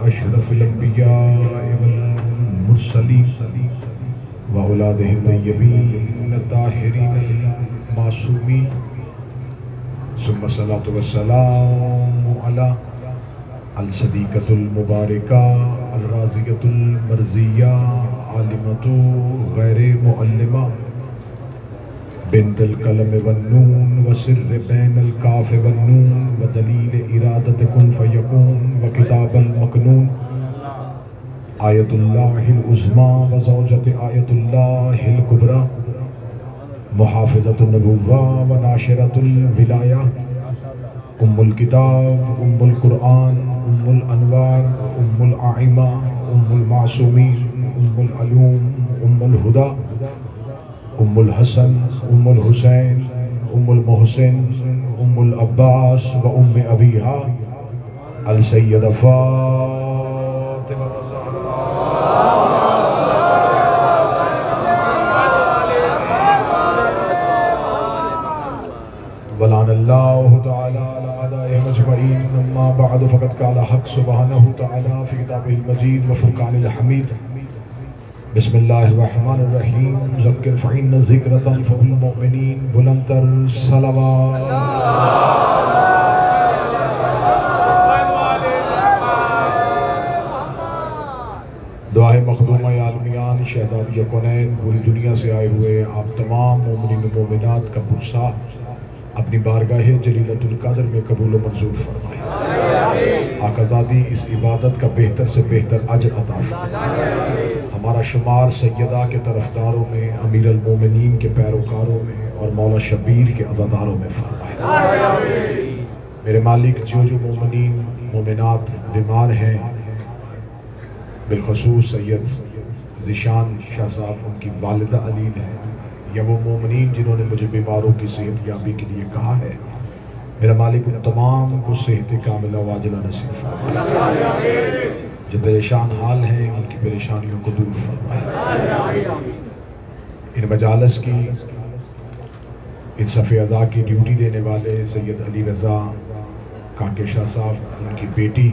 अशरफिल अंबिया वल मुरसलीन व औलादिहि तय्यबीन ताहिरीन मासूमीन सुम्मा सलातु वस्सलामु अला अल सदीक़तुल मुबारका अल राज़ियतुल मर्ज़िया आलिमतु गैरे मुअल्लिमा बिन्तुल कलम वन्नून व सिर्र बैनल काफ वन्नून व दलील इरादत कुन फयकून व किताबल मकनून आयतुल्लाहिल उज़्मा व ज़ौजत आयतुल्लाहिल कुबरा मुहाफ़िज़तुन नबुव्वा व नाशिरतुल विलाया उम्मुल किताब उम्मुल कुरआन उम्मुल अनवार उम्मुल आइमा उम्मुल मासूमीन उम्मुल अलूम उम्मुल हुदा उम्मुल हसन उम्मुल हुसैन उम्मुल मोहसिन उम्मुल अब्बास व उम्मे अबीहा अल सय्यदा फातिमा वलानल्लाहु तआला अला अदाइहिम अजमईन अम्मा बअद फ़क़द क़ाला हक़ सुब्हानहु तआला फ़ी किताबिहिल मजीद व फ़ुरक़ानिल हमीद बिस्मिल्लाहिर्रहमानिर्रहीम ज़क्किर फ़इन्न ज़िक्र तनफ़उल मुमिनीन बुलंदतर सलावत दुआए मखदूमा आलमियान शहज़ादिया कौनैन पूरी दुनिया से आए हुए आप तमाम मोमिनीन मोमिनात का पुरसा अपनी बारगाह जलीलतुल कद्र में कबूल व मंजूर फरमाए। आकाज़ादी इस इबादत का बेहतर से बेहतर अजर अता फरमाए। हमारा शुमार सैयदा के तरफदारों में, अमीर अल मोमिनीन के पैरोकारों में और मौला शबीर के अज़ादारों में फरमाए। मेरे मालिक जो जो मोमिनीन मोमिनात बीमार हैं, बिलखसूस सैयद ज़िशान शाह साहब उनकी वालिदा अलील है, या वो मोमिनीन जिन्होंने मुझे बीमारों की सेहत याबी के लिए कहा है, मेरा मालिक उन तमाम को सेहत कामिला वाजिला नसीब फरमाए। जो परेशान हाल हैं उनकी परेशानियों को दूर फरमाए। इन मजालस की इस सफ़े अज़ा की ड्यूटी देने वाले सैयद अली रज़ा काके शाह साहब, उनकी बेटी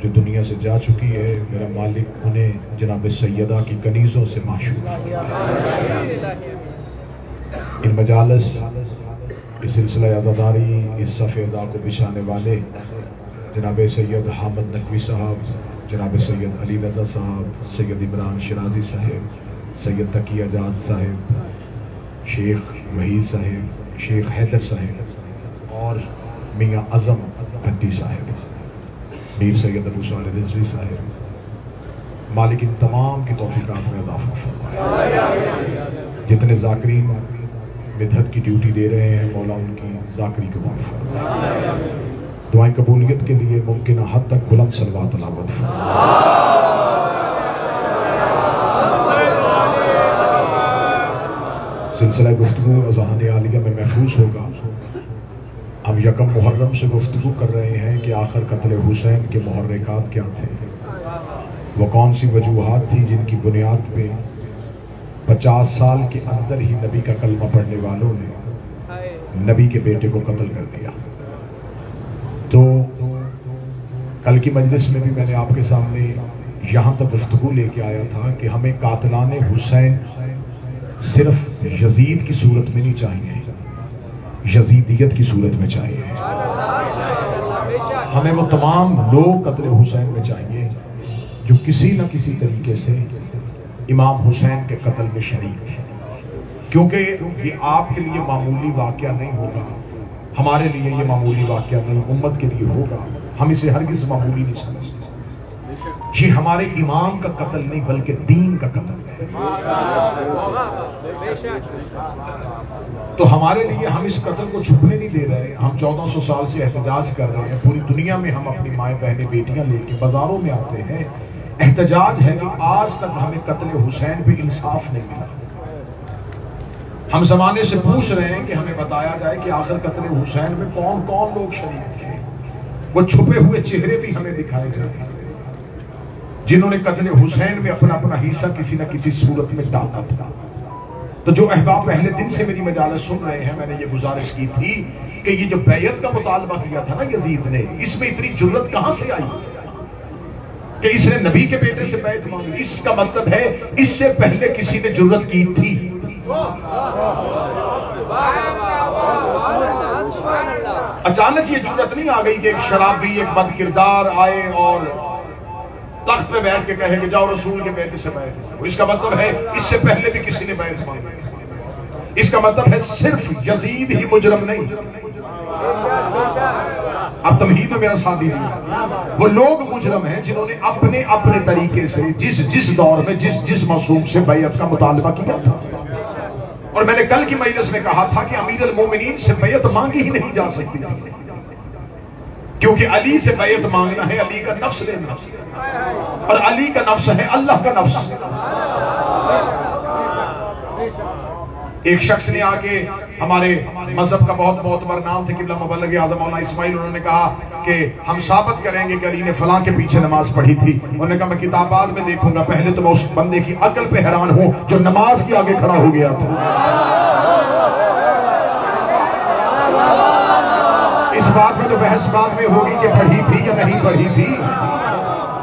जो दुनिया से जा चुकी है, मेरा मालिक उन्हें जनाब सैयदा की कनीज़ों से माशूक फरमाए। इन मजालस इस सिलसिला अज़ादारी इस सफ़े अज़ा को बिछाने वाले जनाब सैयद हामिद नकवी साहब, जनाब सैयद अली रज़ा साहब, सैयद इमरान शराजी साहब, सैयद तकी आज़ाद साहब, शेख वहीद साहब, शेख हैदर साहब और मियाँ अज़म भट्टी साहब, मीर सैयद अबू सालिह रिज़वी साहब, मालिक इन तमाम की तौफ़ीक़ात में इज़ाफ़ा फरमाए। जितने ज़ाकिरीन मिदहत की ड्यूटी दे रहे हैं, मौला उनकी ज़ाकिरी को माफ़ फरमाए। दुआएं कबूलियत के लिए मुमकिन हद तक बुलंद सलवात तलावत फरमाए। सिलसिला गुफ्तगू अज़हान आलिया में महफूज होगा। हम यकम मुहर्रम से गुफ्तगू कर रहे हैं कि आखिर कत्ल हुसैन के मुहर्रिकात क्या थे, वो कौन सी वजूहात थी जिनकी बुनियाद पे 50 साल के अंदर ही नबी का कलमा पढ़ने वालों ने नबी के बेटे को कत्ल कर दिया। तो कल की मजलिस में भी मैंने आपके सामने यहाँ तक गुफ्तगू लेके आया था कि हमें कातलाने हुसैन सिर्फ यजीद की सूरत में नहीं चाहिए, यजीदियत की सूरत में चाहिए। हमें वो तमाम लोग कत्ल हुसैन में चाहिए जो किसी न किसी तरीके से इमाम हुसैन के कत्ल में शरीक थे, क्योंकि ये आपके लिए मामूली वाक़या नहीं होगा, हमारे लिए ये मामूली वाक़या नहीं, उम्मत के लिए होगा। हम इसे हरगिज़ मामूली नहीं समझते। ये हमारे इमाम का कत्ल नहीं बल्कि दीन का कत्ल है। तो हमारे लिए हम इस कत्ल को छुपने नहीं दे रहे। हम 1400 साल से एहतजाज कर रहे हैं। पूरी दुनिया में हम अपनी माएँ बहनें बेटियां लेके बाजारों में आते हैं। एहतजाज है कि आज तक हमें कत्ल हुसैन पे इंसाफ नहीं मिला। हम जमाने से पूछ रहे हैं कि हमें बताया जाए कि आखिर कत्ल हुसैन में कौन कौन लोग शरीक थे। वो छुपे हुए चेहरे भी हमें दिखाए जाए जिन्होंने कत्ल हुसैन में अपना अपना हिस्सा किसी न किसी सूरत में डाला था। तो जो अहबाब पहले दिन से मेरी मजालस सुन रहे हैं, मैंने ये गुजारिश की थी कि ये जो बैयत का मुतालबा किया था ना यजीद ने, इसमें इतनी जुर्रत कहां से आई? कि इसने नबी के बेटे से बैत मांगी। इसका मतलब है इससे पहले किसी ने जुर्रत की थी। अचानक ये जुर्रत नहीं आ गई कि एक शराबी, एक बदकिरदार आए और तख्त पे बैठ के कहे कि जाओ रसूल के बेटे से बैत। इसका मतलब है इससे पहले भी किसी ने बैत मांगी। इसका मतलब है सिर्फ यजीद ही मुजरम नहीं। अब तमहीद में मेरा साथ दीजिए। वो लोग मुजरम हैं जिन्होंने अपने अपने तरीके से जिस दौर में जिस मासूम से बैत का मुतालबा किया था। और मैंने कल की मजलिस में कहा था कि अमीर अल मोमिनीन से बैत मांगी ही नहीं जा सकती थी, क्योंकि अली से बैत मांगना है अली का नफ्स लेना, और अली का नफ्स है अल्लाह का नफ्स। एक शख्स ने आके, हमारे मजहब का बहुत मोतबर नाम थे किबला मुबल्लिग आज़म मौलाना इस्माइल, उन्होंने कहा कि हम साबित करेंगे कि अली ने फलां के पीछे नमाज पढ़ी थी। उन्होंने कहा मैं किताबात में देखूंगा, पहले तो मैं उस बंदे की अकल पे हैरान हूं जो नमाज के आगे खड़ा हो गया था। इस बात में तो बहस बाद में होगी कि पढ़ी थी या नहीं पढ़ी थी।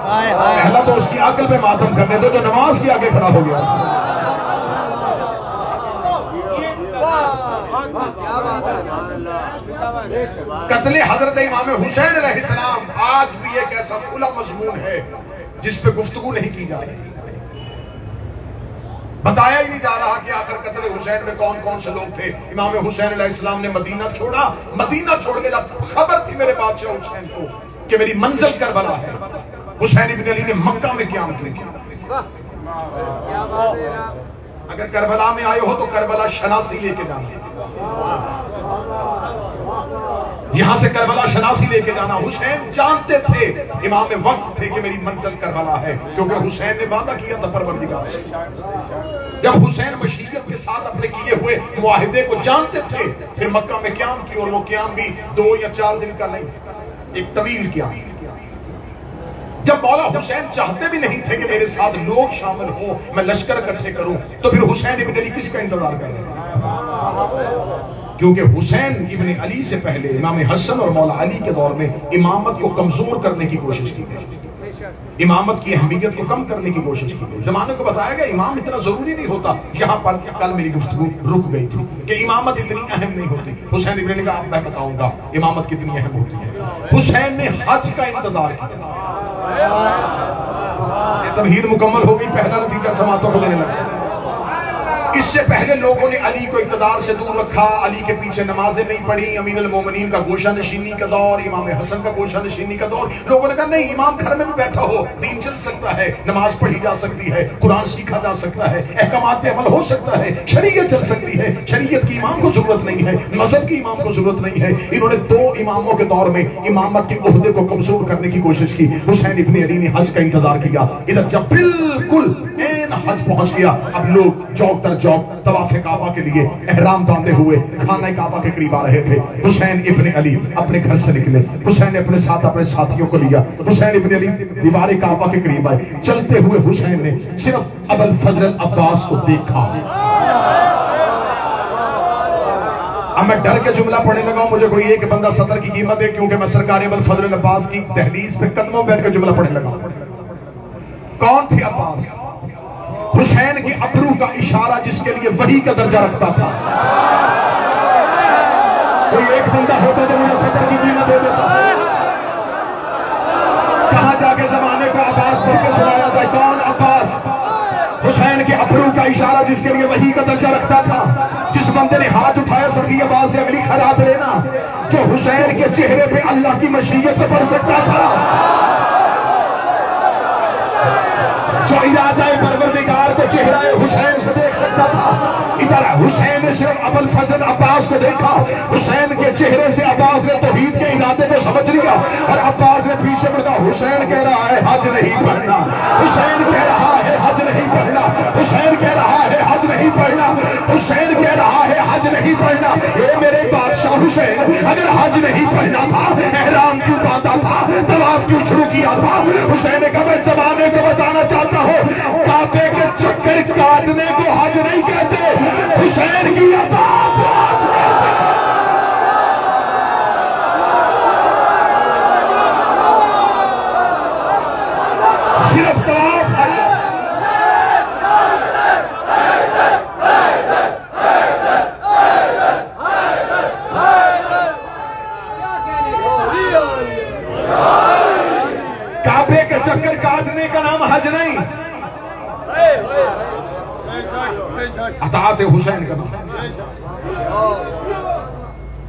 पहला तो उसकी अकल पे मातम करने दो जो नमाज के आगे खड़ा हो गया था। कत्ले हजरत इमाम हुसैन अलैहिस्सलाम आज भी एक ऐसा खुला मजमून है जिस पे गुफ्तगू नहीं की जा रही। बताया ही नहीं जा रहा कि आखिर कत्ले हुसैन में कौन कौन से लोग थे। इमाम हुसैन अलैहिस्सलाम ने मदीना छोड़ा, मदीना छोड़ के जब खबर थी मेरे बादशाह हुसैन को कि मेरी मंजिल करबला है, हुसैन इब्न अली ने मक्का में क़याम किया। अगर करबला में आए हो तो करबला शनासी लेके जाना, यहां से करबला शनासी लेके जाना। हुसैन जानते थे, इमाम वक्त थे कि मेरी मंजिल करबला है, क्योंकि हुसैन ने वादा किया था परवरदिगार से। जब हुसैन मशीयत के साथ अपने किए हुए मुआहिदे को जानते थे, फिर मक्का में क़याम की, और वो क़याम भी 2 या 4 दिन का नहीं, एक तवील क़याम। जब मौला हुसैन चाहते भी नहीं थे कि मेरे साथ लोग शामिल हो, मैं लश्कर इकट्ठे करूं, तो फिर हुसैन इब्न अली किसका इंतजार कर रहे हैं? क्योंकि हुसैन इब्न अली से पहले इमाम हसन और मौला अली के दौर में इमामत को कमजोर करने की कोशिश की गई, इमामत की अहमियत को कम करने की कोशिश की गई। जमाने को बताया गया इमाम इतना जरूरी नहीं होता। यहां पर कल मेरी गुफ्तगू रुक गई थी कि इमामत इतनी अहम नहीं होती। हुसैन इब्न अली का अब मैं बताऊंगा इमामत कितनी अहम होती है। हुसैन ने हज का इंतजार किया। ये तमहीद मुकम्मल हो गई, पहला नतीजा समातों को देने लगा। इससे पहले लोगों ने अली को इक़्तिदार से दूर रखा, अली के पीछे नमाजें नहीं पढ़ी। अमीर अल मोमिनीन का गोशा नशीनी का दौर, इमाम हसन का गोशा नशीनी का दौर, लोगों ने कहा नहीं, इमाम घर में भी बैठा हो, दीन चल सकता है, नमाज पढ़ी जा सकती है, कुरान सीखा जा सकता है, अहकामात पे अमल हो सकता है, शरीयत चल सकती है। शरीयत की इमाम को जरूरत नहीं है, मजहब की इमाम को जरूरत नहीं है। इन्होंने 2 इमामों के दौर में इमामत के ओहदे को कमजोर करने की कोशिश की। हुसैन इब्न अली ने हज का इंतजार किया। इधर जब बिल्कुल ऐन हज पहुंच गया, अब लोग चौक दर चौक तवाफ़े काबा के लिए एहराम बांधे हुए खाना काबा के करीब आ रहे थे। हुसैन इब्न अली अपने घर से निकले। हुसैन ने अपने साथ अपने साथियों को लिया। हुसैन इब्न अली दीवार काबा के करीब आए। चलते हुए हुसैन ने सिर्फ अबुल फजल अब्बास को देखा। अब मैं डर के जुमला पढ़ने लगा, मुझे कोई एक बंदा सदर की कीमत दे, क्योंकि मैं सरकार अबुल फजल अब्बास की दहलीज पे कदमों बैठ कर जुमला पढ़ने लगा। कौन थे अब्बास? हुसैन के अबरू का इशारा जिसके लिए वही का दर्जा रखता था। कोई एक बंदा होता जो मुझे सदर की कीमत दे देता। कहां जाके जमाने को अब्बास पढ़ के सुनाया जाए? कौन अब्बास? हुसैन के अबरू का इशारा जिसके लिए वही का दर्जा रखता था। जिस बंदे ने हाथ उठाया सखी अब्बास से अगली खैरात लेना, जो हुसैन के चेहरे पे अल्लाह की मशीयत पढ़ सकता था, जो इरादा परवरदिगार को चेहरा हुसैन से देख सकता था। इधर हुसैन ने सिर्फ अबुल फजल अब्बास को देखा। हुसैन के चेहरे से अब्बास ने तौहीद के इरादे को समझ लिया, और अब्बास ने पीछे बढ़ा। हुसैन कह रहा है हज नहीं पढ़ना, हुसैन कह रहा है हज नहीं पढ़ना, हुसैन कह रहा है हज नहीं पढ़ना, हुसैन कह रहा है हज नहीं पढ़ना। ये मेरे बादशाह हुसैन, अगर हज नहीं पढ़ना था, एहराम क्यों बांधा था, तवाफ क्यों शुरू किया था? हुसैन ने कहा जमाने को बताना चाहता हो, काबे के चक्कर काटने को हज नहीं कहते, हुसैन की अताअत हज कहते। चक्कर काटने का नाम हज नहीं, अताअत हुसैन का नाम।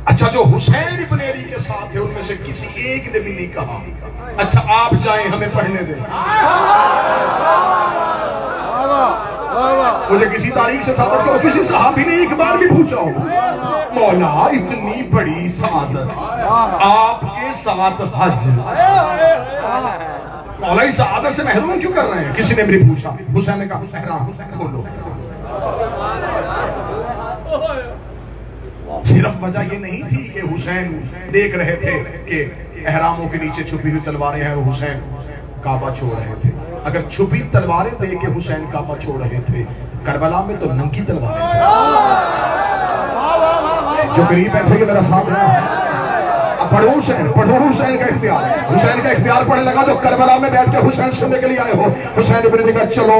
अच्छा, जो हुसैन इब्न अली के साथ थे उनमें से किसी एक ने भी नहीं कहा अच्छा आप जाएं हमें पढ़ने दें। मुझे किसी तारीख से साबित करो, किसी सहाबी ने एक बार भी पूछा हो मौला इतनी बड़ी सादत आपके साथ हज, मौला इस सादत से महरूम क्यों कर रहे हैं? किसी ने मेरे पूछा। हुसैन ने कहा एहराम खोलो। सिर्फ वजह ये नहीं थी कि हुसैन देख रहे थे कि एहरामों के नीचे छुपी हुई तलवारें हैं और हुसैन काबा छोड़ रहे थे। अगर छुपी तलवारें देख के हुसैन काबा छोड़ रहे थे, करबला में तो नंगी तलवारें थी। जो करीब बैठे मेरा साथ है, पढ़ो हुसैन का इख्तियार, हुसैन का इख्तियार पढ़ने लगा। जो करबला में बैठ के हुसैन सुनने के लिए आए हो, हुसैन इब्न अली का चलो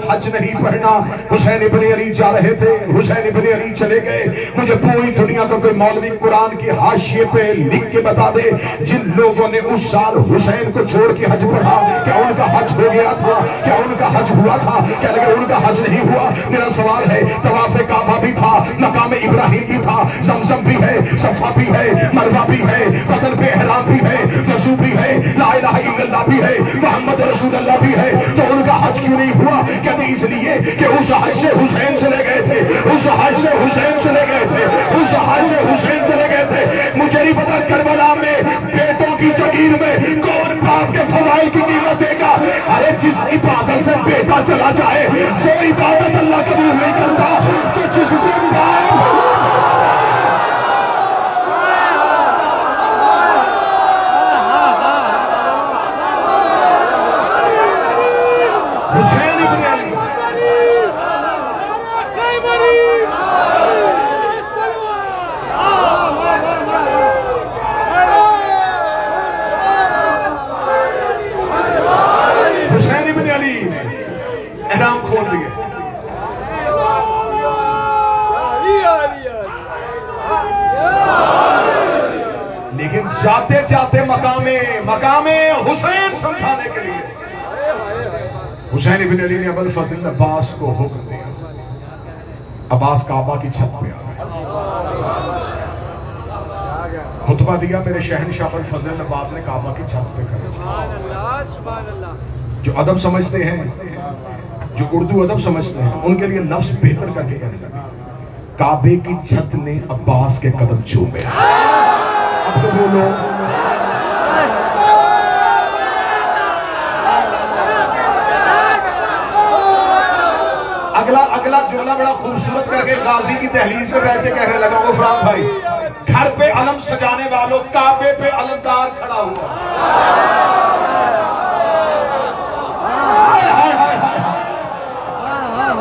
हज नहीं पढ़ना। हुसैन इब्न अली जा रहे थे, हुसैन इब्न अली चले गए। मुझे पूरी दुनिया का कोई मौलवी कुरान की हाशिए पे लिख के बता दे जिन लोगों ने उस साल हुसैन को छोड़ के हज पढ़ा, क्या उनका हज हो गया था? क्या उनका हज हुआ था? क्या लगे उनका हज नहीं हुआ? मेरा सवाल है, तवाफ़े काबा भी था, मकाम इब्राहिम भी था, जमजम भी है, सफा भी है, मरवा भी है, बदन पे एहराम भी है, वज़ू भी है, ला इलाहा इल्लल्लाह भी है, मोहम्मद रसूलुल्लाह भी है। तो उनका हज क्यों नहीं हुआ? कहते इसलिए कि उस हज से हुसैन चले गए थे, उस हज से हुसैन चले गए थे, उस हज से हुसैन चले गए थे। मुझे नहीं पता करबला में बेटों की जगीर में कौन बाप के फज़ाइल की कीमत देगा। अरे जिस इबादत से बेटा चला जाए वो इबादत अल्लाह कबूल नहीं करता, तो जिससे बाप हुसैन इब्न अली हुसैन इब्न अली एहराम खोल दिए। लेकिन जाते जाते मकामे हुसैन समझाने के लिए हुसैन इब्न अली ने अबुल फजल अब्बास को हुक्म दिया। अब्बास काबा की छत पे आ गए, खुतबा दिया। मेरे शहनशाह अबुल फजल अब्बास ने काबा की छत पे कर। जो अदब समझते हैं, जो उर्दू अदब समझते हैं, उनके लिए लफ्ज बेहतर करके कहने लगे, काबे की छत ने अब्बास के कदम चूमे। अब तो बोलो अगला जुमला बड़ा खूबसूरत करके गाजी की दहलीज पे बैठ के कहने लगा, वो फराम भाई घर पे अलम सजाने वालों, काबे पे अलमदार खड़ा हुआ।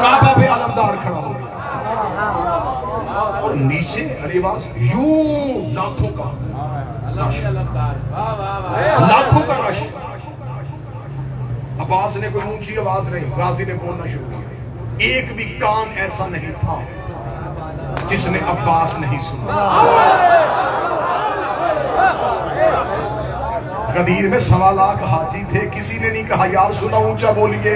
काबा पे अलमदार खड़ा हो गया और नीचे अलीवास यूं लाखों का रश। अब्बास ने कोई ऊंची आवाज नहीं, गाजी ने बोलना शुरू किया। एक भी कान ऐसा नहीं था जिसने अब्बास नहीं सुना। गदीर में 1.25 लाख हाजी थे, किसी ने नहीं कहा यार सुना ऊंचा बोलिए।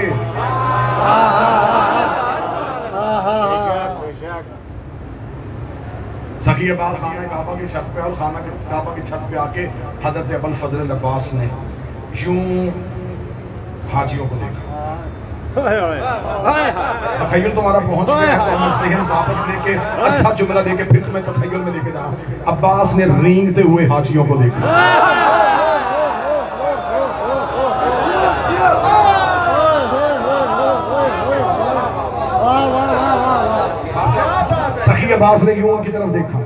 ज़कीयबाद खाना काबा की छत पे और काबा की छत पे आके हजरत अबुल फजल अब्बास ने यूं हाजियों को देखा। तखय्युल तुम्हारा पहुंच गया, वापस लेके अच्छा जुमला देके फिर तुम्हें तखय्युल में लेके जा। अब्बास ने रेंगते हुए हाजियों को देखा। सखी अब्बास ने यूं की तरफ देखा।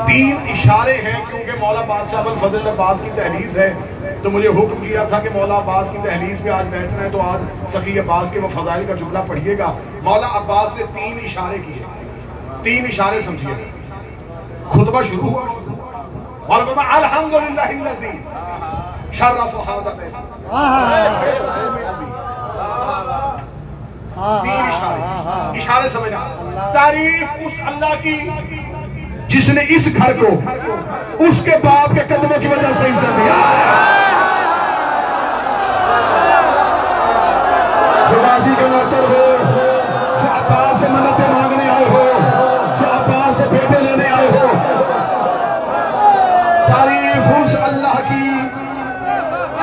3 इशारे हैं, क्योंकि मौला बादशाह अबुल फजल अब्बास की तहलीज है तो मुझे हुक्म किया था कि मौला अब्बास की तहलीज पे आज बैठना है, तो आज सखी अब्बास के वो फजाइल का जुमला पढ़िएगा। मौला अब्बास ने 3 इशारे किए, 3 इशारे समझिए। खुतबा शुरू हुआ, अल्हम्दुलिल्लाहिल्लज़ी शर्रफ़ हाज़ा बैत। 3 इशारे, इशारे समझना। तारीफ उस अल्लाह की जिसने इस घर को उसके बाप के कदमों की वजह से इज्जत दिया।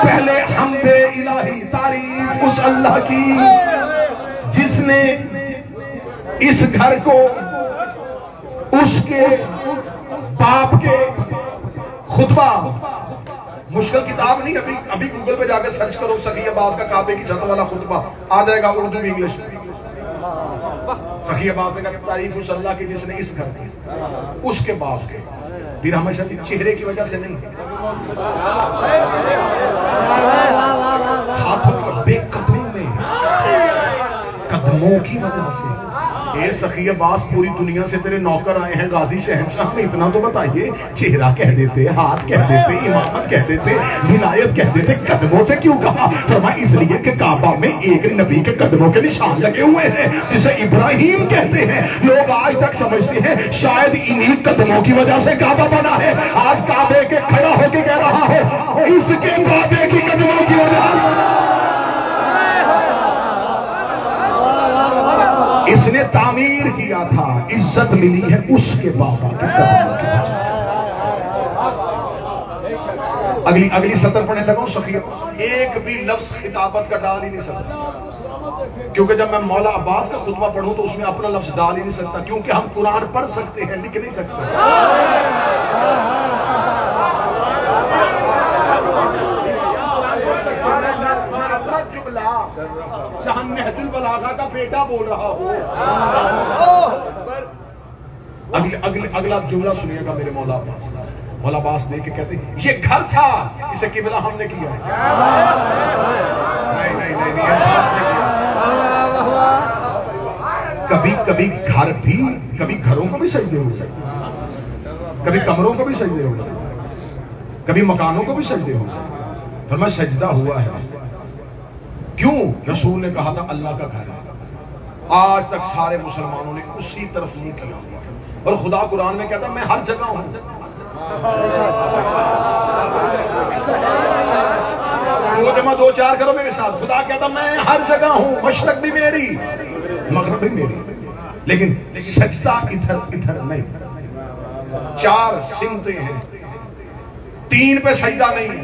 पहले हमदे इलाही, तारीफ उस अल्लाह की जिसने इस घर को उसके बाप के खुतबा, मुश्किल किताब नहीं, अभी गूगल पे जाकर सर्च करो सखी अब्बास का काबे की छत वाला खुतबा, आ जाएगा उर्दू में, इंग्लिश में। सखी अब्बास ने कहा तारीफ उस अल्लाह की जिसने इस घर की उसके बाप के, फिर हमेशा चेहरे की वजह से नहीं, हाथों के बेकदरों में, कदमों की वजह से। ये सखी अब्बास पूरी दुनिया से तेरे नौकर आए हैं गाजी शहंशाह में, इतना तो बताइए। चेहरा कह देते, हाथ कह देते, इमामत कह देते, विलायत कह देते, कदमों से क्यों कहा? फरमाया इसलिए कि काबा में एक नबी के कदमों के निशान लगे हुए हैं जिसे इब्राहिम कहते हैं। लोग आज तक समझते हैं शायद इन्हीं कदमों की वजह से काबा बना है। आज काबे के खड़ा होकर कह रहा हो इसके काबे की कदमों की वजह से। इसने तामीर किया था, इज्जत मिली है उसके बाबा के कदमों की वजह से। अगली सतर पढ़ने लगा सखी, एक भी लफ्ज खिताबत का डाल ही नहीं सकता, क्योंकि जब मैं मौला अब्बास का खुतबा पढ़ूं तो उसमें अपना लफ्ज डाल ही नहीं सकता, क्योंकि हम कुरान पढ़ सकते हैं लिख नहीं सकते। बलागा का बेटा बोल रहा हूँ। अगला जुमला सुनिएगा मेरे मौला अब्बास। मौला अब्बास देख के कहते ये घर था इसे किबला हमने किया है। नहीं कभी कभी घर भी, कभी घरों को भी सजदे हो सकते, कभी कमरों को भी सजदे हो सकते, कभी मकानों को भी सजदे हो सकते। फरमाया सजदा हुआ है। क्यों? रसूल ने कहा था अल्लाह का घर है। आज तक सारे मुसलमानों ने उसी तरफ मुंह किया हुआ है, और खुदा कुरान में कहता मैं हर जगह हूं। दो जमा दो चार करो मेरे साथ। खुदा कहता मैं हर जगह हूं, मशरक भी मेरी, मगरब भी मेरी, लेकिन सजदा इधर इधर नहीं। चार सिमतें हैं, तीन पे सजदा नहीं है।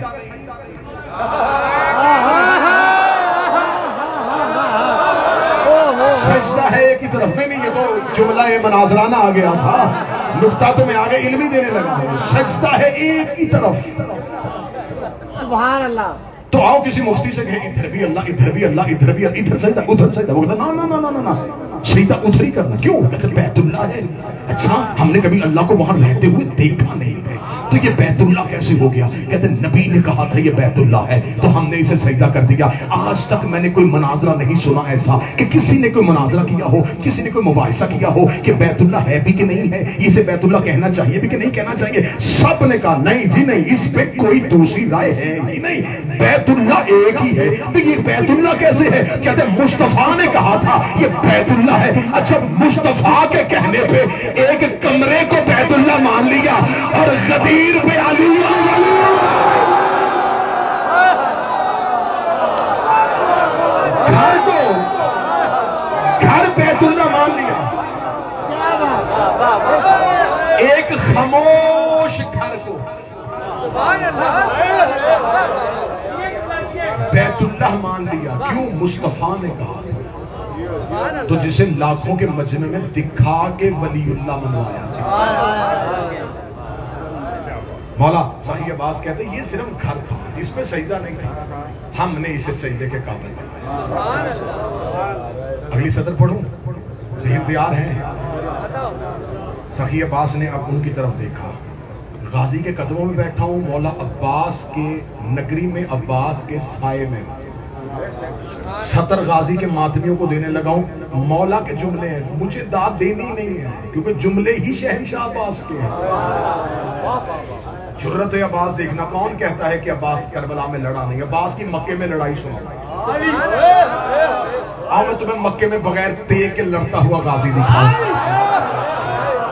सजदा है एक ही तरफ में। नहीं, ये तो जुमला मनाजराना आ गया था, नुक्ता तो मैं आगे इल्मी देने लगा हूं। सजदा है एक ही तरफ। सुभान अल्लाह। तो आओ किसी मुफ्ती से कहे इधर भी अल्लाह, इधर भी अल्लाह, इधर भी, इधर सजदा उधर सजदा। वो कहता ना ना ना ना ना, सजदा उधर ही करना। क्यों? कहते बैतुल्लाह है। अच्छा, हमने कभी अल्लाह को वहां रहते हुए देखा नहीं है, तो ये बैतुल्लाह कैसे हो गया? कहते नबी ने कहा था ये बैतुल्लाह है, तो हमने इसे सजदा कर दिया। आज तक मैंने कोई मनाजरा नहीं सुना ऐसा कि किसी ने कोई मनाजरा किया हो, किसी ने कोई मुबाहिसा किया हो कि बैतुल्लाह है भी कि नहीं है, इसे बैतुल्लाह कहना चाहिए भी कि नहीं कहना चाहिए। सब ने कहा नहीं जी नहीं, इस पे कोई दूसरी राय है ही नहीं, बैतुल्लाह एक ही है। तो ये बैतुल्लाह कैसे है? कहते मुस्तफा ने कहा था ये बैतुल्लाह है। अच्छा, मुस्तफा के कहने पे एक कमरे को बैतुल्लाह मान लिया और गदीर पे अली घर को घर बैतुल्लाह मान लिया। एक खामोश घर को बैतुल्लाह मान लिया। क्यों? मुस्तफा ने कहा। तो जिसे लाखों के मजमे में दिखा के वलीउल्लाह मनवाया। मौला सही अब्बास कहते ये सिर्फ घर था, इसमें सजदा नहीं था, हमने इसे सजदे के काबिल बनाया। अगली सदर पढ़ूं? ज़हन तैयार हैं? सही अब्बास ने अब उनकी तरफ देखा। गाजी के कदमों में बैठा हूं, मौला अब्बास के नगरी में, अब्बास के साये में। सतर गाजी के मातमियों को देने लगा हूं। मौला के जुमले हैं, मुझे दाद देनी नहीं है, क्योंकि जुमले ही शहंशाह अब्बास के हैं। जुर्रत अब्बास देखना, कौन कहता है कि अब्बास करबला में लड़ा नहीं? अब्बास की मक्के में लड़ाई सुना। आओ मैं तुम्हें मक्के में बगैर तेग के लड़ता हुआ गाजी दिखाऊं।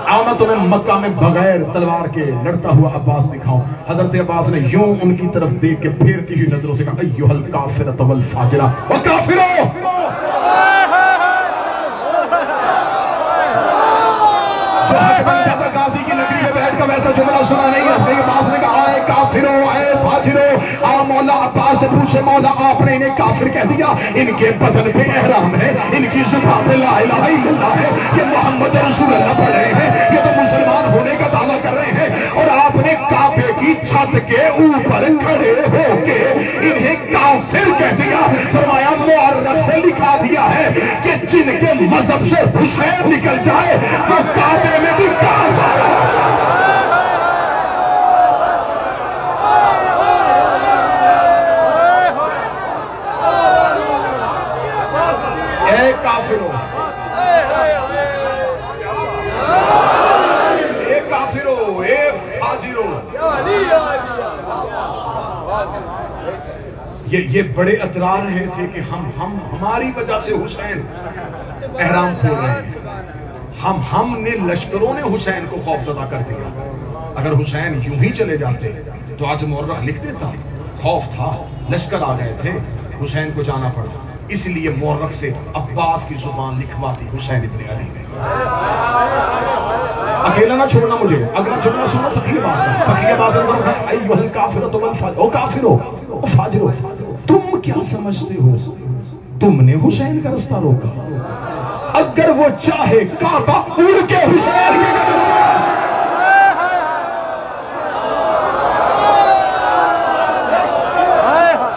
आओ मैं तुम्हें मक्का में बगैर तलवार के लड़ता हुआ अब्बास दिखाऊं। हजरत अब्बास ने यूं उनकी तरफ देख के फेरती हुई नजरों से कहा अय्युहल काफिरत वल फाजिरा व काफिरो। जो गाजी की नगरी में बैठकर वैसा जुमला सुना नहीं है। अब्बास ने कहा काफिरो ए फाजिरो। आ मौला अब्बास से पूछे मौला आपने इन्हें काफिर कह दिया, इनके बदन पे एहराम है, इनकी जुबान पे ला इलाहा इल्लल्लाह है, ये मोहम्मद रसूलुल्लाह पढ़ रहे हैं, ये तो मुसलमान होने का दावा कर रहे हैं, और आपने काबे की छत के ऊपर खड़े होके इन्हें काफिर कह दिया। फरमाया मुअर्रख से लिखा दिया है कि जिनके मजहब से हुसैन निकल जाए तो काबे में भी काफिर हो जाता है। ए काफिरों, ए काफिरों, ए फाजिरों, ये बड़े अतरा रहे थे कि हम हमारी वजह से हुसैन एहराम खोल रहे हैं, हमने लश्करों ने हुसैन को खौफजदा कर दिया। अगर हुसैन यूं ही चले जाते तो आज मुअर्रख लिख देता, खौफ था, लश्कर आ गए थे, हुसैन को जाना पड़ा, इसलिए मुअर्रख से अब्बास की जुबान लिखवा दी हुसैन इब्ने अली ने। अकेला ना छोड़ना मुझे, अगला जुमला सुनना सखी बाज़ काफिरो, काफिरो ओ फाजिरो, तुम क्या समझते हो तुमने हुसैन का रास्ता रोका? अगर वो चाहे काबा उड़ के हुसैन के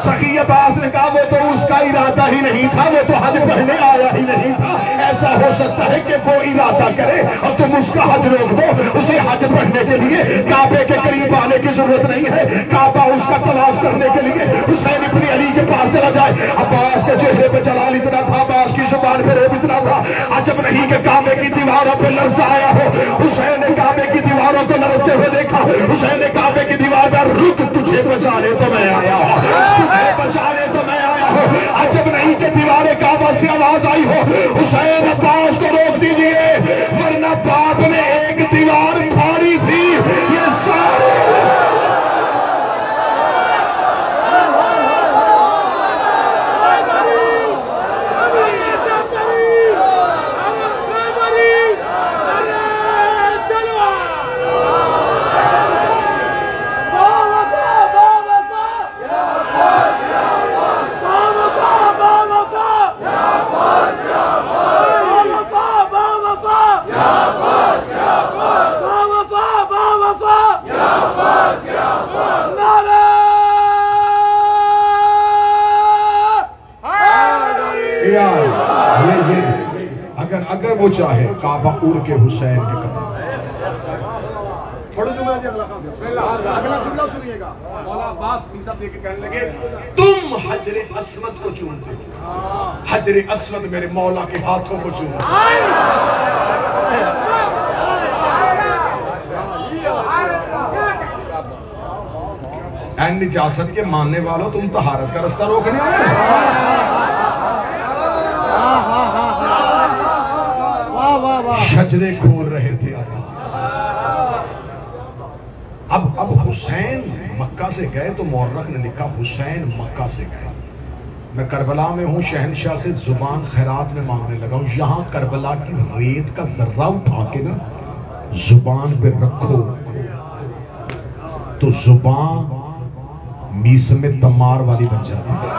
सखी अब्बास ने कहा वो तो उसका इरादा ही नहीं था, वो तो हज पढ़ने आया ही नहीं था। ऐसा हो सकता है कि वो इरादा करे और तुम उसका हज रोक दो। उसे हज पढ़ने के लिए काबे के करीब आने की जरूरत नहीं है, काबा उसका तवाफ करने के लिए हुसैन इब्ने अली के पास चला जाए। अब्बास के चेहरे पे जलाल इतना था, अब्बास की जुबान पे रोब इतना था, अजब नहीं कि काबे की दीवारों पे लर्जा आया हो। हुसैन ने काबे की दीवारों को लरजते हुए देखा, हुसैन ने काबे की दीवार पर रुक, तुझे बचाने तो मैं आया हूं, बचाने तो मैं आया हूं। अजब नहीं कि दीवारे काबा से आवाज आई हो, हुसैन अब्बास को रोक दीजिए, वरना बाप ने एक दीवार फाड़ी थी, ये सारे अगर वो चाहे काबा उड़ के हुसैन के कदम। अगला जुमला सुनिएगा, मौला अब्बास देके कहने लगे तुम हजरे अस्वद को चूमते हो, हजरे अस्वद मेरे मौला के हाथों को चूमते हो। निजासत के मानने वालों, तुम तहारत का रास्ता रोकने आए। शजरे खोल रहे थे अब हुसैन मक्का से गए तो मुअर्रख ने लिखा हुसैन मक्का से गए। मैं करबला में हूं, शहनशाह से जुबान खैरात में मांगने लगा हूं, यहां करबला की रेत का जर्रा उठा के ना जुबान पे रखो तो जुबान मीस में तमार वाली बन जाती है।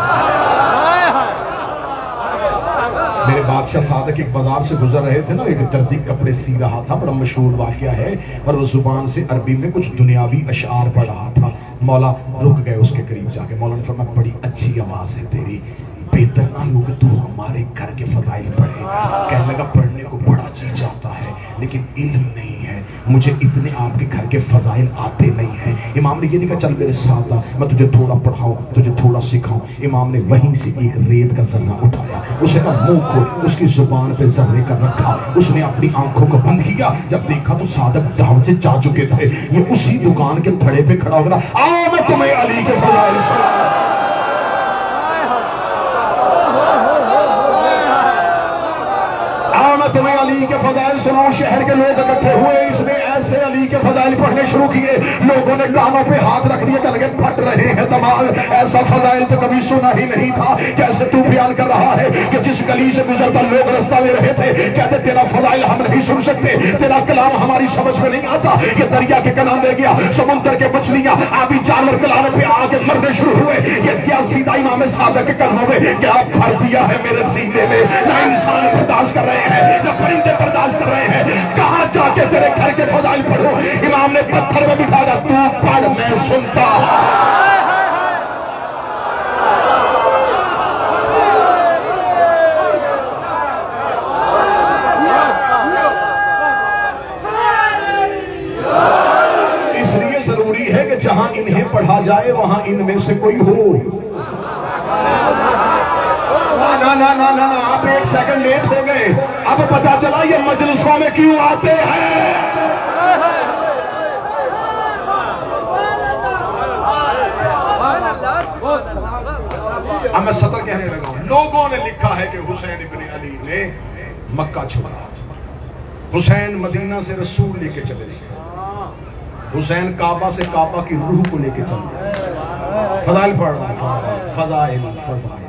मेरे बादशाह सादक एक बाजार से गुजर रहे थे ना, एक दर्जी कपड़े सी रहा था, बड़ा मशहूर वाकया है, और वो जुबान से अरबी में कुछ दुनियावी अशआर पढ़ रहा था। मौला रुक गए उसके करीब जाके, मौला ने फरमाया बड़ी अच्छी आवाज है तेरी, बेहतर ना हो कि तू हमारे घर के फजाइल पढ़े। कहने लगा पढ़ने को बड़ा जी चाहता है लेकिन इल्म नहीं है, मुझे इतने आपके घर के फजाइल आते नहीं हैं। इमाम ने ये नहीं कहा चल मेरे साथ आ, मैं तुझे थोड़ा पढ़ाऊं, तुझे थोड़ा सिखाऊं। इमाम ने वहीं से एक रेत का जर्रा उठाया, उसे ना मुंह को उसकी जुबान पे जर्रे का रखा, उसने अपनी आंखों को बंद किया। जब देखा तो सादक दावत से जा चुके थे, ये उसी दुकान के थड़े पे खड़ा हो गया, आओ मैं तुम्हें अली के फजाइल तुम्हें अली के फजाइल सुनाओ। शहर के लोग इकट्ठे हुए, इसने ऐसे अली के फजाइल पढ़ने शुरू किए, लोगों ने कानों पे हाथ रख दिए, कहने लगे फट रहे हैं दमाल, ऐसा फजाइल तो कभी सुना ही नहीं था जैसे तू बयान कर रहा है कि जिस गली से गुजरता लोग रास्ता ले रहे थे, कहते तेरा फजाइल हम नहीं सुन सकते, तेरा कलाम हमारी समझ में नहीं आता। ये दरिया के किनारे गया, समुद्र के मछलियां आबी जानवर किनारे पे आके मरने शुरू हुए। ये क्या सीधा इमाम सादिक के कलमों में क्या भर दिया है मेरे सीने में। ना इंसान बर्दाश्त कर रहे हैं, ना परिंदे बर्दाश्त कर रहे हैं, कहां जाके तेरे घर के फजाइल पढ़ो। इमाम ने पत्थर में बिठा दिया, तू पढ़ मैं सुनता। इसलिए जरूरी है कि जहां इन्हें पढ़ा जाए वहां इनमें से कोई हो। ना ना ना ना ना, आप एक सेकंड लेट हो गए। अब पता चला ये मजलिसों में क्यों आते हैं। अब मैं सतर कहने लगा हूं। लोगों ने लिखा है कि हुसैन इब्न अली ने मक्का छोड़ा, हुसैन मदीना से रसूल लेके चले थे, हुसैन काबा से काबा की रूह को लेके चले। फजाइल पढ़ रहा है, फजाइल फजाइल।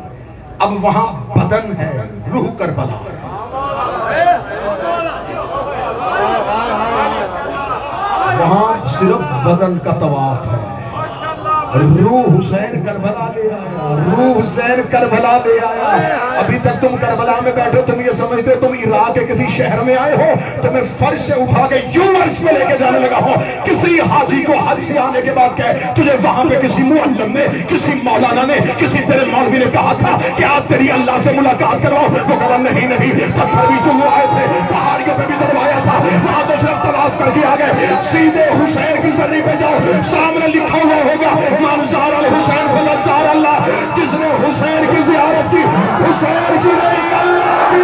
अब वहां बदन है, रूह करबला है। वहां सिर्फ बदन का तवाफ है, रूह हुसैन करबला ले आया, रूह हुसैन करबला ले आया। अभी तक तुम करबला में बैठे, तुम ये समझते हो तुम इराक के किसी शहर में आए हो, तुम्हें फर्श से उठा के यूं अर्श में लेके जाने लगा हो। किसी हाजी को हज से आने के बाद कहे तुझे वहां पे किसी मुअल्लिम ने, किसी मौलाना ने, किसी तेरे मौलवी ने कहा था कि आज तेरी अल्लाह से मुलाकात करवाओ, वो कहा नहीं नहीं। पत्थर भी जो आए थे, पहाड़ियों पे भी दरवाया था, वहां तो सिर्फ तलाश करके आ गए। सीधे हुसैन की जर्नी पे जाओ, सामने लिखा हुआ होगा हुसैन फलजार अल्लाह। जिसने हुसैन की जियारत की, हुसैन की नहीं अल्लाह की।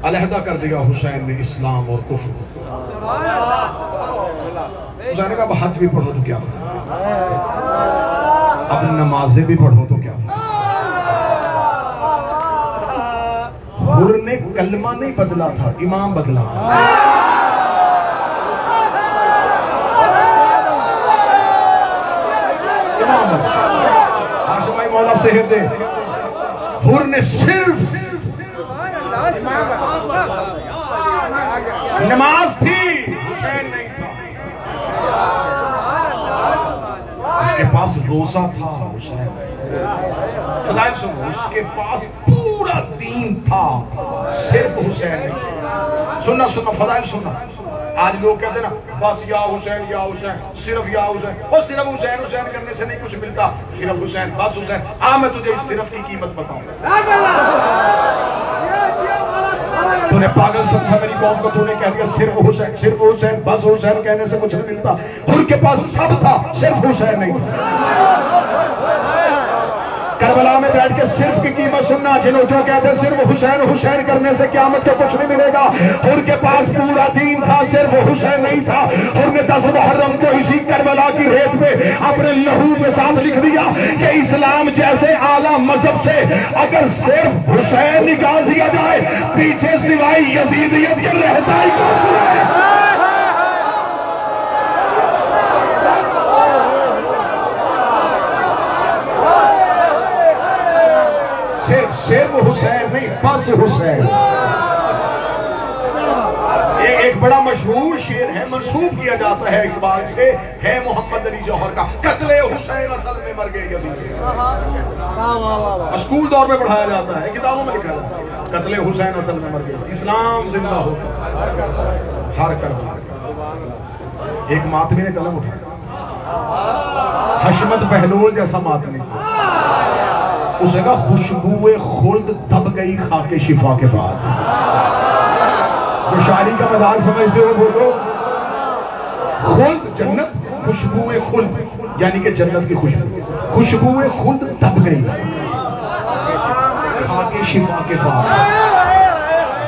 अलहदा कर दिया हुसैन ने इस्लाम और कुफ्र को। हुसैन ने कहा हज भी पढ़ो तो क्या, अब नमाजें भी पढ़ो तो क्या। हुर ने कलमा नहीं बदला था, इमाम बदला था। इमाम हाशिम भाई मौला सेहत दे। हुर ने सिर्फ नमाज थी, हुसैन नहीं था। उसके पास रोजा था, हुसैन फजाइल सुनो, उसके पास पूरा दीन था, सिर्फ हुसैन नहीं। सुनना सुनना फजाइल सुनना। आज लोग कहते ना बस या हुसैन या हुसैन, सिर्फ या हुसैन, और सिर्फ हुसैन हुसैन करने से नहीं कुछ मिलता, सिर्फ हुसैन बस हुसैन। आ मैं तुझे इस सिर्फ की कीमत बताऊं। तूने पागल समझा मेरी कौम को, तूने कह दिया सिर्फ हुसैन बस हुसैन कहने से कुछ नहीं मिलता। उनके पास सब था, सिर्फ हुसैन नहीं था। करबला में बैठ के सिर्फ की कीमत सुनना। जिन्हों जो कहते सिर्फ हुसैन हुसैन करने से क़यामत को कुछ नहीं मिलेगा, उनके पास पूरा दीन था, सिर्फ हुसैन नहीं था। उन्होंने 10 मुहर्रम को इसी करबला की रेत पे अपने लहू के साथ लिख दिया कि इस्लाम जैसे आला मजहब से अगर सिर्फ हुसैन निकाल दिया जाए, पीछे सिवाय यजीदियत के रहता ही कुछ नहीं। सिर्फ हुसैन नहीं, बस हुसैन। एक बड़ा मशहूर शेर है, मंसूब किया जाता है इकबाल से, है मोहम्मद अली जौहर का, कत्ले हुसैन असल में मर गए अभी। स्कूल दौर में पढ़ाया जाता है, किताबों में लिखा जाता है, कत्ले हुसैन असल में मर गए, इस्लाम जिंदा होता। हर करबला का। एक मातमी ने कलम उठाया, हशमत बहलोल जैसा मातमी था, उसने कहा खुशबुए खुल्द दब गई खाके शिफा के बाद। जो शायरी का मजाक समझते हो बोलो, खुल्द जन्नत, खुशबुए खुल्द यानी कि जन्नत की खुशबू, खुशबुए खुल्द दब गई खाके शिफा के बाद।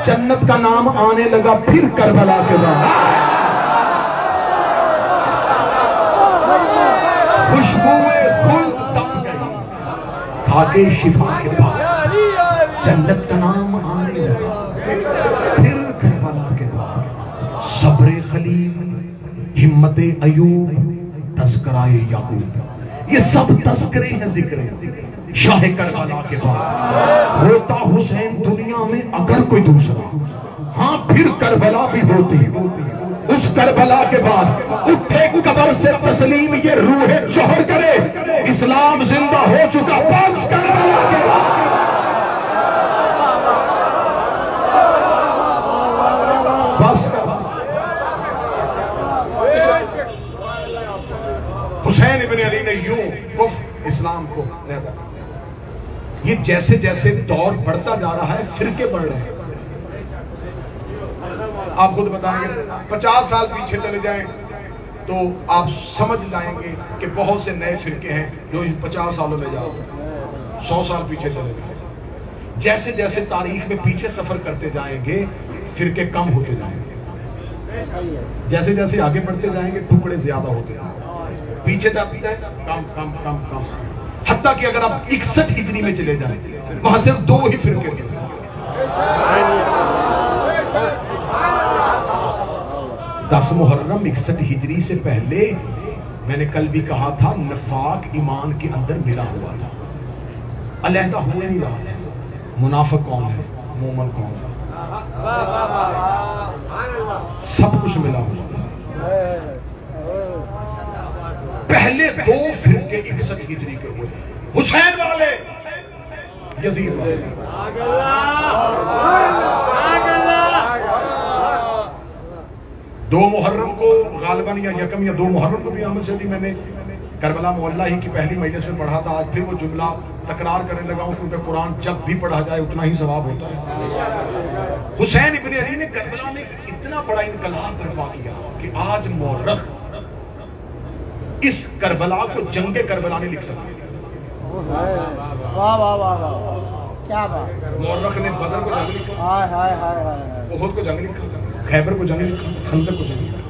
जन्नत का नाम आने लगा फिर करबला के बाद। खुशबुए खुल्द दब गई खाके शिफा के बाद। जन्नत का नाम आने लगा फिर करबला के बाद। सब्रे खलील, हिम्मते अयूब, तस्कराए याकूब, ये सब तस्करे हैं, जिक्र शाह करबला के बाद। होता हुसैन दुनिया में अगर कोई दूसरा, हाँ फिर करबला भी होती। उस करबला के बाद उठे कब्र से तस्लीम, ये रूह जोहर करे, इस्लाम जिंदा हो चुका बस करबला के बाद। बस हुसैन इब्न अली ने यूं कुफ्र इस्लाम को, ये जैसे जैसे दौर बढ़ता जा रहा है फिरके बढ़ रहे हैं। आप खुद बताएंगे, 50 साल पीछे चले जाएं तो आप समझ लाएंगे कि बहुत से नए फिरके हैं जो इन 50 सालों में जाओ। 100 साल पीछे चले जाएं, जैसे जैसे तारीख में पीछे सफर करते जाएंगे फिरके कम होते जाएंगे, जैसे जैसे आगे बढ़ते जाएंगे टुकड़े ज्यादा होते जाएंगे, पीछे जाती जाए कम कम कम कम। हत्ता कि अगर आप 61 हिजरी में चले जाएं वहां सिर्फ 2 ही फिरके थे। 10 मुहर्रम 61 हिजरी से पहले मैंने कल भी कहा था, नफाक ईमान के अंदर मिला हुआ था, अलहदा हो नहीं रहा है। मुनाफिक कौन है, मोमन कौन है, सब कुछ मिला हुआ था। पहले 2 फिरके 61 हिजरी के हुए, हुसैन वाले, यजीद वाले। 2 मुहर्रम को गालिबन या यकम या 2 मुहर्रम को भी अहमद शरीफ मैंने करबला मोहल्ला ही की पहली मजलिस में पढ़ा था। आज फिर वो जुमला तकरार करने लगा हूं क्योंकि कुरान जब भी पढ़ा जाए उतना ही सवाब होता है। हुसैन इब्न अली ने करबला में इतना बड़ा इनकलाब बर्पा किया कि आज मौरख इस करबला को जंगे करबला नहीं लिख सकते। वाह वाह वाह वाह, क्या बात। मौरख ने बदर को जंग लिखा, हाय हाय हाय हाय, उहुद को जंग लिखा, खैबर को जंग लिखा, खंदक को जंग लिखा।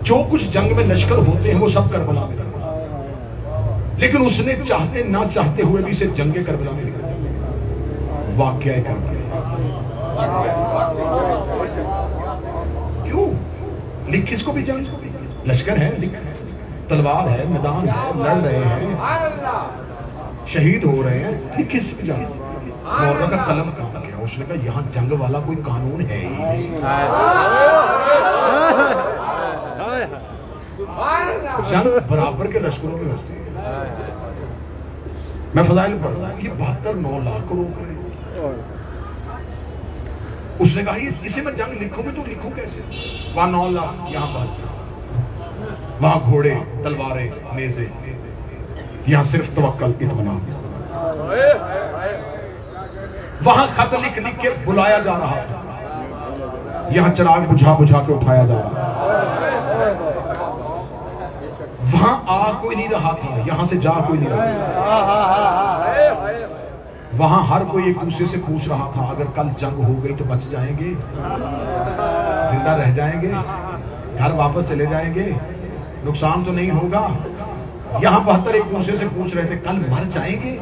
जो कुछ जंग में लश्कर होते हैं वो सब करबला में लिखा। लेकिन उसने चाहते ना चाहते हुए भी इसे जंगे करबला में लिखा। वाकया करबला क्यों लिख, इसको भी जंग, लश्कर है, लिख, तलवार है, मैदान है, लड़ रहे हैं, शहीद हो रहे हैं, लिख किस जंग। मौला का कलम काम किया, उसने कहा यहाँ जंग वाला कोई कानून है ही नहीं। जंग बराबर के लश्करों में होती है। मैं फजाइल पढ़ता हूँ, ये 72-9 लाख को रोक रहे हैं। उसने कहा ये इसे मैं जंग लिखूंगी तो लिखूं कैसे, वहां 9 लाख, यहाँ 72, वहां घोड़े, तलवारें, नेज़े, यहां सिर्फ तवक्कल, इत्मीनान। वहां खत लिख लिख के बुलाया जा रहा था, यहां चिराग बुझा बुझा के उठाया जा रहा था। वहां आ कोई नहीं रहा था, यहां से जा कोई नहीं रहा। वहां हर कोई एक दूसरे से पूछ रहा था अगर कल जंग हो गई तो बच जाएंगे, जिंदा रह जाएंगे, घर वापस चले जाएंगे, नुकसान तो नहीं होगा। यहां 72 एक दूसरे से पूछ रहे थे कल मर जाएंगे,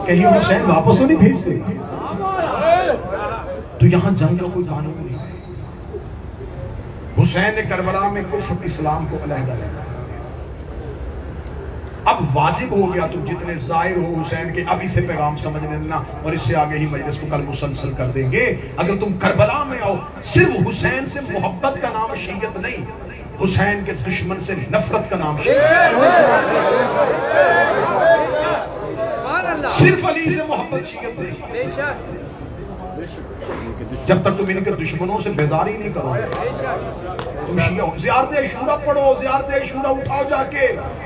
कहीं हुसैन वापस तो नहीं भेजते। तो यहां जंग का कोई कानून नहीं है। हुसैन ने करबला में कुफ्र इस्लाम को अलहदा रखा। अब वाजिब हो गया तुम जितने जाहिर हो हुसैन के, अब इसे पैगाम समझ लेना और इससे आगे ही मजलिस को कल मुसलसल कर देंगे। अगर तुम करबला में आओ, सिर्फ हुसैन से मोहब्बत का नाम शीयत नहीं, हुसैन के दुश्मन से नफरत का नाम शीयत। सिर्फ अली से मोहब्बत शीयत नहीं, जब तक तुम इनके दुश्मनों से बेजारी नहीं करो। तुम शिया हो, ज़ियारत अशूरा पढ़ो, ज़ियारत अशूरा उठाओ जाके।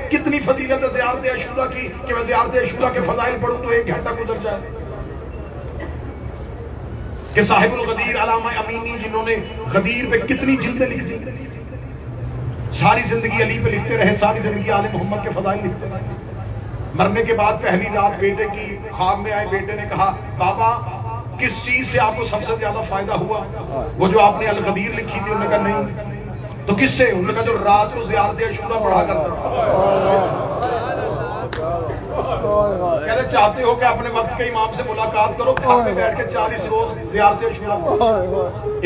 कितनी फजीलत है ज़ियारत अशूरा की कि मैं ज़ियारत अशूरा के फजाइल पढ़ूं तो 1 घंटा गुजर जाए। कि साहिबुल गदीर अलामा अमीनी जिन्होंने गदीर पे कितनी जिल्दें लिख दी, सारी जिंदगी अली पे लिखते रहे, सारी जिंदगी आले मोहम्मद के फजाइल लिखते रहे। मरने के बाद पहली रात बेटे की ख्वाब में आए, बेटे ने कहा बाबा किस चीज से आपको सबसे ज्यादा फायदा हुआ? वो जो आपने अल गदीर लिखी थी। उन्होंने कहा नहीं। तो किससे? उन्होंने कहा जो रात को ज़ियारत अशूरा पढ़ा करता था। कहते चाहते हो कि अपने वक्त के इमाम से मुलाकात करो, घर में बैठ के 40 रोज ज़ियारत अशूरा।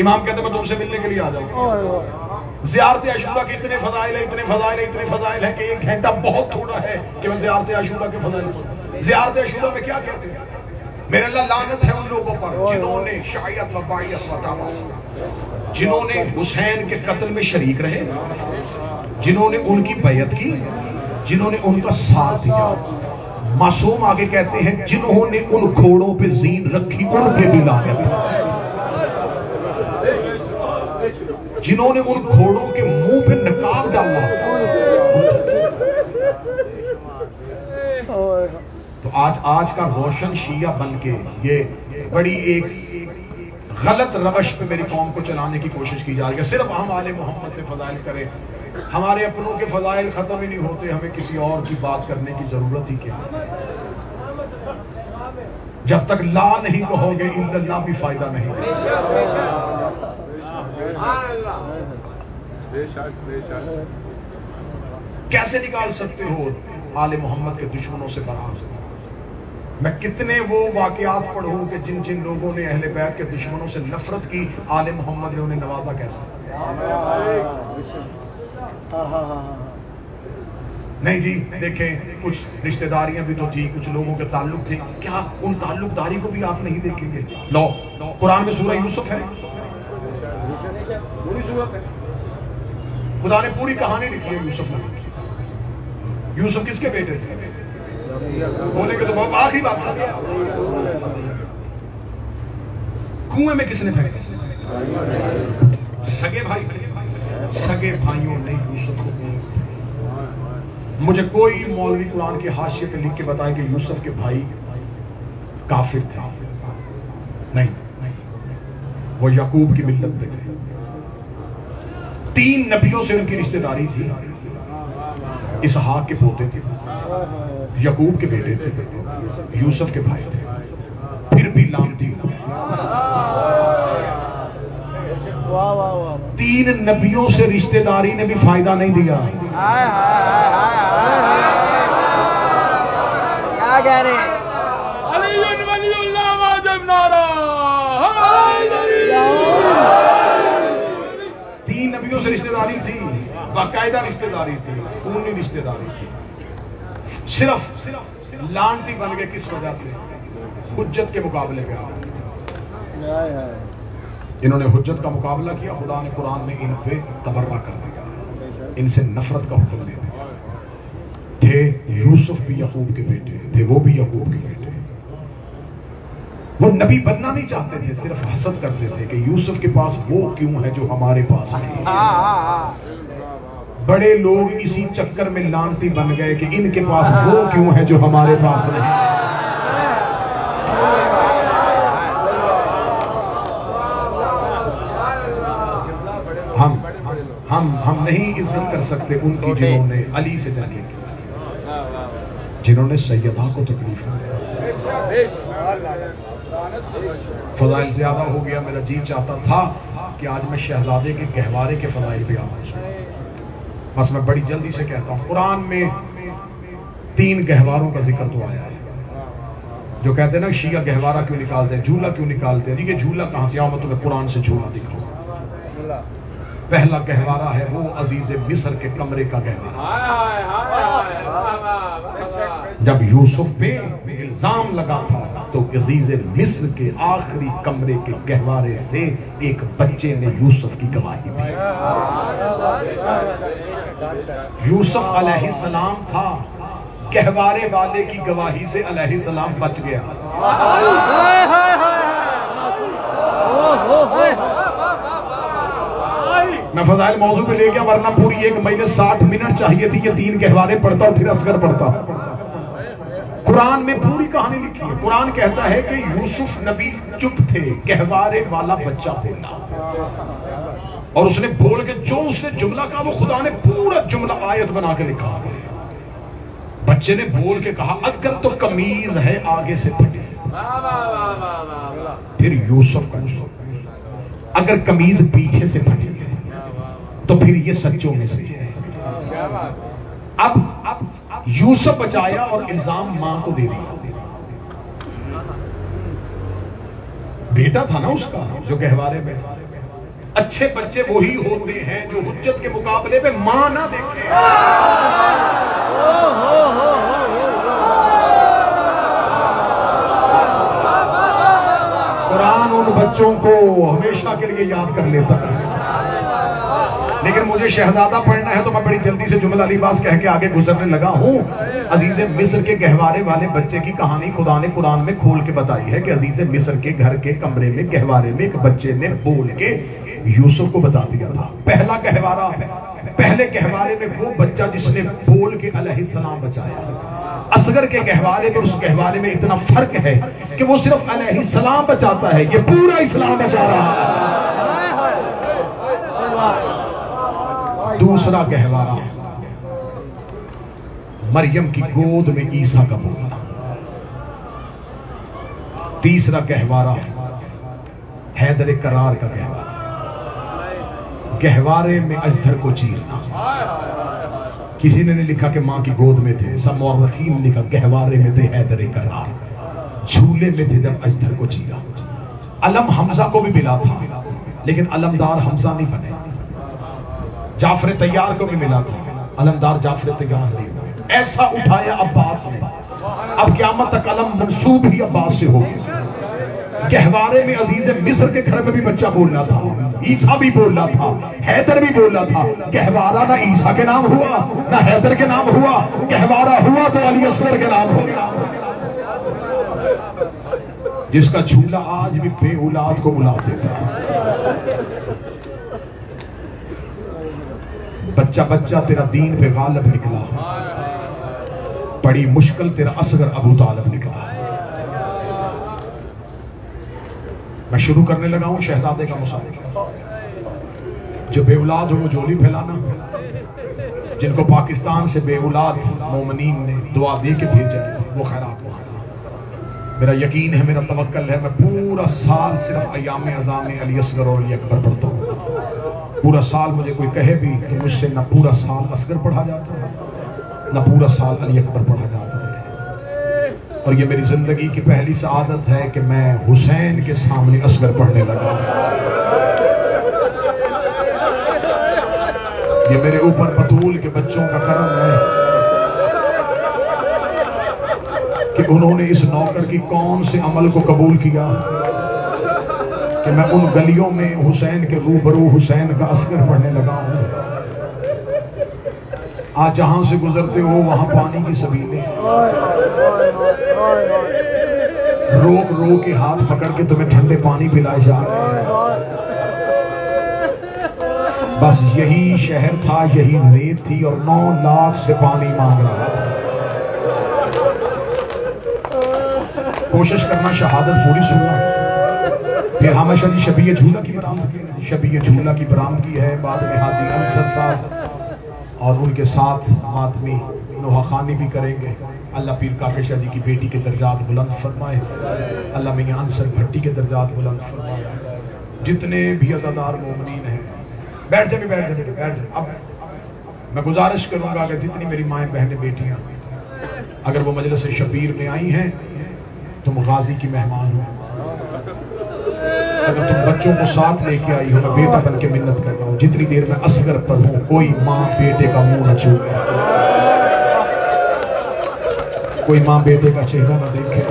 इमाम कहते मैं तुमसे मिलने के लिए आ जाऊँ। ज़ियारत अशूरा के इतने फजाइल है, इतने फजाइल है, इतने फजाइल है कि 1 घंटा बहुत थोड़ा है कि मैं ज़ियारत अशूरा के फजाइल। ज़ियारत अशूरा में क्या कहते हैं? मेरे अल्लाह लानत है उन लोगों पर जिन्होंने शायद व बायत व दावा, जिन्होंने हुसैन के कत्ल में शरीक रहे, जिन्होंने उनकी बैयत की, जिन्होंने उनका साथ दिया। मासूम आगे कहते हैं जिन्होंने उन घोड़ों पे जीन रखी उनके भी लानत, जिन्होंने उन घोड़ों के मुंह पे नकाब डाला। तो आज का रोशन शिया बन के ये बड़ी एक गलत रवश पे मेरी कौम को चलाने की कोशिश की जा रही है। सिर्फ हम आले मोहम्मद से फजाइल करें, हमारे अपनों के फजाइल खत्म ही नहीं होते, हमें किसी और की बात करने की जरूरत ही क्या है? जब तक ला नहीं कहोगे इल्लल्लाह भी फायदा नहीं। कैसे निकाल सकते हो आले मोहम्मद के दुश्मनों से बरात? मैं कितने वो वाकयात पढ़ूं कि जिन जिन लोगों ने अहले बैत के दुश्मनों से नफरत की, आले मोहम्मद ने उन्हें नवाजा कैसे? नहीं जी, देखें कुछ रिश्तेदारियां भी तो थी, कुछ लोगों के ताल्लुक थे, क्या उन ताल्लुकदारी को भी आप नहीं देखेंगे? लो कुरान में सूरह यूसुफ है, पूरी सूरत है, खुदा ने पूरी कहानी लिखी है यूसुफ ने। यूसुफ किसके बेटे थे? बोले कि तो बहुत आखिरी बात था। कुएं में किसने फेंका? सगे भाई थे, सगे भाइयों ने यूसुफ को। मुझे कोई मौलवी कुरान के हाशिए पे लिख के बताए कि यूसुफ के भाई काफिर थे। नहीं, वो याकूब की मिल्लत पे थे। 3 नबियों से उनकी रिश्तेदारी थी। इसहाक के पोते थे, याकूब के बेटे थे, यूसुफ के भाई थे, फिर भी लानती हो गए। 3 नबियों से रिश्तेदारी ने भी फायदा नहीं दिया। क्या कह रहे हैं? 3 नबियों से रिश्तेदारी थी, बाकायदा रिश्तेदारी थी, खूनी रिश्तेदारी थी। सिर्फ लानती बन गए किस वजह से? हुज्जत के मुकाबले पे आ गए। इन्होंने हुज्जत का मुकाबला किया, खुदा ने कुरान में इन पे तबर्रा कर दिया, इनसे नफरत का हुक्म दे दिया। थे यूसुफ भी याकूब के बेटे थे, वो भी याकूब के बेटे। वो नबी बनना नहीं चाहते थे, सिर्फ हसद करते थे कि यूसुफ के पास वो क्यों है जो हमारे पास नहीं। बड़े लोग इसी चक्कर में लानती बन गए कि इनके पास वो क्यों है जो हमारे पास नहीं। हम नहीं इज्जत कर सकते उनकी जिन्होंने अली से जंगी की, जिन्होंने सैयदा को तकलीफ दी। फजाइल ज्यादा हो गया, मेरा जी चाहता था कि आज मैं शहजादे के गहवारे के फजाइल पे आऊं। बस मैं बड़ी जल्दी से कहता हूं, कुरान में 3 गहवारों का जिक्र तो आया है। जो कहते हैं ना शिया गहवारा क्यों निकालते हैं, झूला क्यों निकालते हैं? ये झूला कहां से? आओ मैं तुम्हें कुरान से झूला दिखाऊं। पहला गहवारा है वो अजीज मिस्र के कमरे का गहवारा। जब यूसुफ पे इल्जाम लगा था तो अजीज मिस्र के आखिरी कमरे के गहवारे से एक बच्चे ने यूसुफ की गवाही दी। यूसुफ अलैहिस्सलाम था, गहवारे वाले की गवाही से अलैहिस्सलाम बच गया। मैं फजाइल मौजू पे ले गया, वरना पूरी एक महीने 60 मिनट चाहिए थी। ये 3 गहवारे पढ़ता और फिर असगर पढ़ता। कुरान में पूरी कहानी लिखी है। कुरान कहता है कि यूसुफ नबी चुप थे, गहवारे वाला बच्चा बोला, और उसने बोल के जो उसने जुमला कहा वो खुदा ने पूरा जुमला आयत बना के लिखा है। बच्चे ने बोल के कहा अगर तो कमीज है आगे से फटे, फिर यूसुफ का अगर कमीज पीछे से फटी है तो फिर ये सच्चों में से है। अब यूसुफ बचाया और इल्जाम मां को दे दिया। बेटा था ना उसका जो गहवारे में। अच्छे बच्चे वही होते हैं जो हुज्जत के मुकाबले में मां ना देखे। कुरान उन बच्चों को हमेशा के लिए याद कर लेता है। लेकिन मुझे शहजादा पढ़ना है तो मैं बड़ी जल्दी से जुमला लिबास कह के आगे गुजरने लगा हूं। अजीज़े मिस्र के गहवारे वाले बच्चे की कहानी खुदा ने कुरान में खोल के बताई है कि अजीज़े मिस्र के घर के कमरे में गहवारे में एक बच्चे ने बोल के यूसुफ को बता दिया था। पहला गहवारा, पहले गहवारे में वो बच्चा जिसने बोल के अलैहिस्सलाम बचाया। असगर के गहवारे में उस गहवारे में इतना फर्क है कि वो सिर्फ अलैहिस्सलाम बचाता है, ये पूरा इस्लाम बचा रहा है। दूसरा गहवारा मरियम की गोद में ईसा का बोलना। तीसरा गहवारा हैदर करार का गहवारा, गहवारे में अजहर को चीरना। किसी ने नहीं लिखा कि मां की गोद में थे, सब मौरखीन ने लिखा गहवारे में थे हैदर करार, झूले में थे जब अजहर को चीरा। अलम हमजा को भी मिला था लेकिन अलमदार हमजा नहीं बने। जाफर तैयार को भी मिला था, अलमदार जाफर तैयार नहीं हुए। ऐसा उठाया अब्बास ने, अब क़यामत तक अलम मंसूब ही अब्बास से होगी। गहवारे में अजीज़े मिस्र के घर में भी बच्चा बोलना था, ईसा भी बोलना था, हैदर भी बोलना था। गहवारा ना ईसा के नाम हुआ ना हैदर के नाम हुआ, गहवारा हुआ तो अली असगर के नाम हुआ। जिसका झूला आज भी बेऔलाद को बुला देता है। बच्चा बच्चा तेरा दीन पे गालिब निकला, बड़ी मुश्किल तेरा असगर अबू तालिब निकला। मैं शुरू करने लगा हूं शहजादे का मुसाफिर। जो बेऔलाद हो वो झोली फैलाना, जिनको पाकिस्तान से बेऔलाद मोमिनीन ने दुआ दे के भेजा वो खैरात हुआ। मेरा यकीन है, मेरा तवक्कल है, मैं पूरा साल सिर्फ अयाम अज़ाम अली असगर और अली अकबर पढ़ता हूँ। पूरा साल मुझे कोई कहे भी तो मुझसे न पूरा साल असगर पढ़ा जाता है न पूरा साल अली अकबर पढ़ा जाता है। और ये मेरी जिंदगी की पहली सआदत है कि मैं हुसैन के सामने असगर पढ़ने लगा। ये मेरे ऊपर बतूल के बच्चों का करम है कि उन्होंने इस नौकर की कौन से अमल को कबूल किया कि मैं उन गलियों में हुसैन के रूबरू हुसैन का असगर पढ़ने लगा हूं। आज जहां से गुजरते हो वहां पानी की सबीलें, रोक रोक के हाथ पकड़ के तुम्हें ठंडे पानी पिलाए जा रहे हैं। बस यही शहर था, यही रेत थी और 9 लाख से पानी मांग रहा था। कोशिश करना शहादत पूरी सुनना। फिर हमेशा जी शबीय झूला की बरामदगी, शबीय झूला की बरामदगी है। बाद में हाजी अंसर साहब और उनके साथ मातमी नोहा खानी भी करेंगे। अल्लाह पीर काके शाह जी की बेटी के दर्जात बुलंद फरमाए, अल्लाह मियां अंसर भट्टी के दर्जात बुलंद फरमाए। जितने भी अज़ादार मोमिनीन हैं, बैठ जाए बैठ जाए बैठ जाए। अब मैं गुजारिश करूंगा कि जितनी मेरी माएँ बहनें बेटियां अगर वो मजलिस शबीर में आई हैं तुम गाजी की मेहमान हो। अगर तुम बच्चों को साथ लेके आई हो, मैं बेटा बन के मिन्नत कर रहा हूँ, जितनी देर में असगर पढ़ूं कोई माँ बेटे का मुंह न छूए, कोई माँ बेटे का चेहरा न देखे।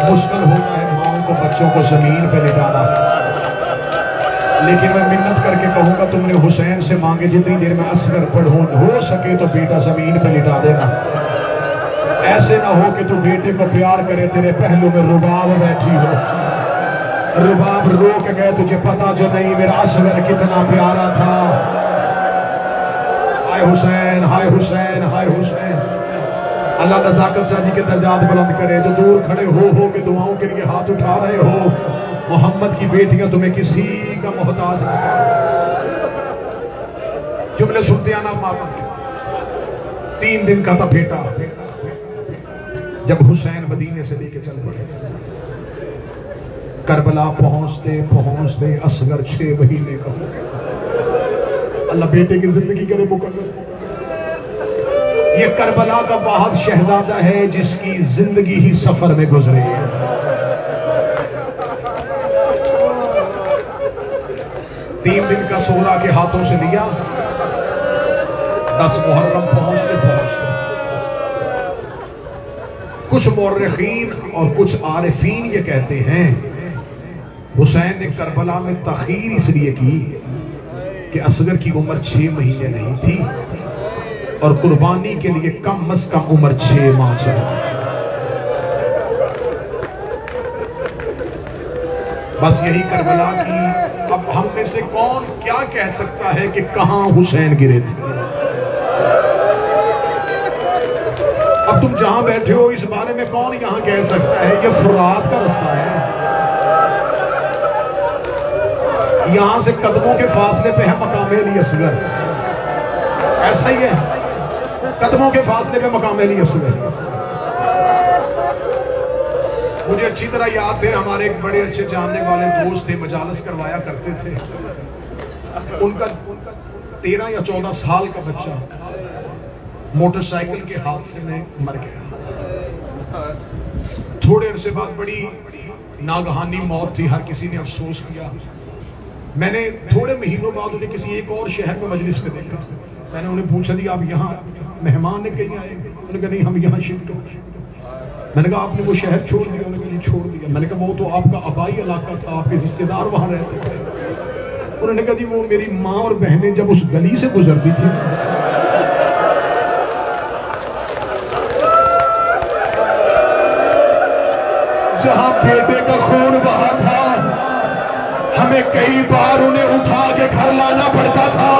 मुश्किल होता है माओ को बच्चों को जमीन पे लिटाना, लेकिन मैं मिन्नत करके कहूंगा तुमने हुसैन से मांगे जितनी देर में असगर पढ़ूं, हो सके तो बेटा जमीन पे लिटा देना। ऐसे ना हो कि तू बेटे को प्यार करे तेरे पहलू में रुबाब बैठी हो। रुबाब रो के गए, तुझे पता जो नहीं मेरा असगर कितना प्यारा था। हाय हुसैन, हाय हुसैन, हाय हुसैन। अल्लाह नज़ाकत साजी के दर्जात बुलंद करे। जो दूर खड़े हो के दुआओं के लिए हाथ उठा रहे हो, मोहम्मद की बेटियां तुम्हें किसी का मोहताज नहीं। जुमले सुनते आना मातम के। 3 दिन का था बेटा जब हुसैन मदीने से लेके चल पड़े। करबला पहुंचते पहुंचते असगर 6 महीने का हो गया। अल्लाह बेटे की जिंदगी करे मुकर्रर। ये करबला का वाहद शहजादा है जिसकी जिंदगी ही सफर में गुजरी है। तीन दिन का सोरा के हाथों से लिया। 10 मुहर्रम पहुंचते पहुंचते कुछ मुर्रिखीन और कुछ आरिफीन ये कहते हैं हुसैन ने करबला में तखीर इसलिए की कि असगर की उम्र 6 महीने नहीं थी और कुर्बानी के लिए कम अज कम उम्र 6 माह चाहिए। बस यही करबला की। अब हम में से कौन क्या कह सकता है कि कहां हुसैन गिरे थे? अब तुम जहां बैठे हो इस बारे में कौन यहां कह सकता है? ये फुरात का रास्ता है। यहां से कदमों के फासले पे है मकाम अली असगर। ऐसा ही है, कदमों के फासले पे मकाम अली असगर। मुझे अच्छी तरह याद थे, हमारे एक बड़े अच्छे जानने वाले दोस्त थे, मजालस करवाया करते थे। उनका 13 या 14 साल का बच्चा मोटरसाइकिल के हादसे में मर गया। थोड़े अरसे बाद बड़ी नागहानी मौत थी, हर किसी ने अफसोस किया। मैंने थोड़े महीनों बाद उन्हें किसी एक और शहर में मजलिस में देखा। मैंने उन्हें पूछा जी आप यहाँ मेहमान ने कहीं आए? उन्होंने कहा नहीं हम यहाँ शिफ्ट हो गए। मैंने कहा आपने वो शहर छोड़ दिया? उन्होंने कहा छोड़ दिया। मैंने कहा वो तो आपका आबाई इलाका था, आपके रिश्तेदार वहां रहते थे। उन्होंने कहा जी वो मेरी माँ और बहनें जब उस गली से गुजरती थी जहां बेटे का खून बहा था, हमें कई बार उन्हें उठा के घर लाना पड़ता था।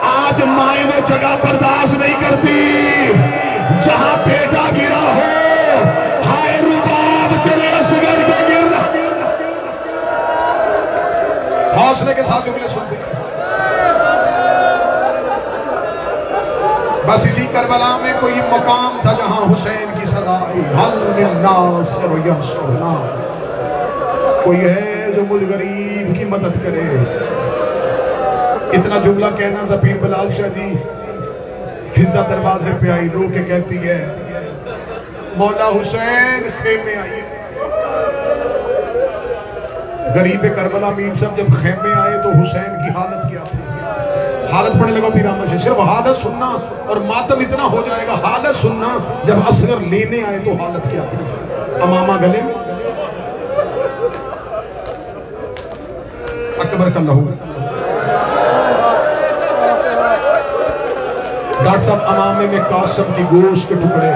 आज माए वो जगह बर्दाश्त नहीं करती जहां बेटा गिरा हो। हाय रुबाब तेरे असगर के गिरना। हौसले के साथ जुमले सुनते हैं। बस इसी करबला में कोई मकाम था जहां हुसैन की सदा आई, हल मिन नासिर यंसुरना। कोई है जो मुझ गरीब की मदद करे। इतना जुमला कहना था। पीर बिलाल शाह जी फिजा दरवाजे पे आई, रो के कहती है मौला हुसैन खेमे आइए। गरीब करबला मीर साहब जब खेमे आए तो हुसैन की हालत क्या थी? हालत पढ़ने लगा पीर अहमद से। सिर्फ हालत सुनना और मातम इतना हो जाएगा। हालत सुनना जब असगर लेने आए तो हालत क्या थी? अमामा गले में, अकबर का लहू। डॉक्टर साहब अमामे में कासम की गोश्त के टुकड़े।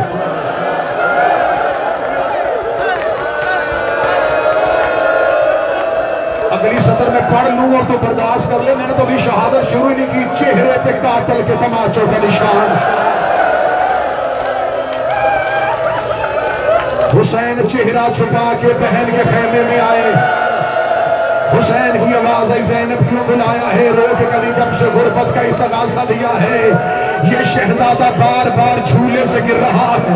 अगली सदर में पढ़ लूं और तो बर्दाश्त कर ले। मैंने तो अभी शहादत शुरू ही नहीं की। चेहरे पे कातल के तमाचों का निशान। हुसैन चेहरा छुपा के बहन के खेमे में आए। हुसैन की आवाज आई ज़ैनब क्यों बुलाया है? रो के कभी जब से गुर्बत का इस अगासा दिया है। ये शहजादा बार बार झूले से गिर रहा है।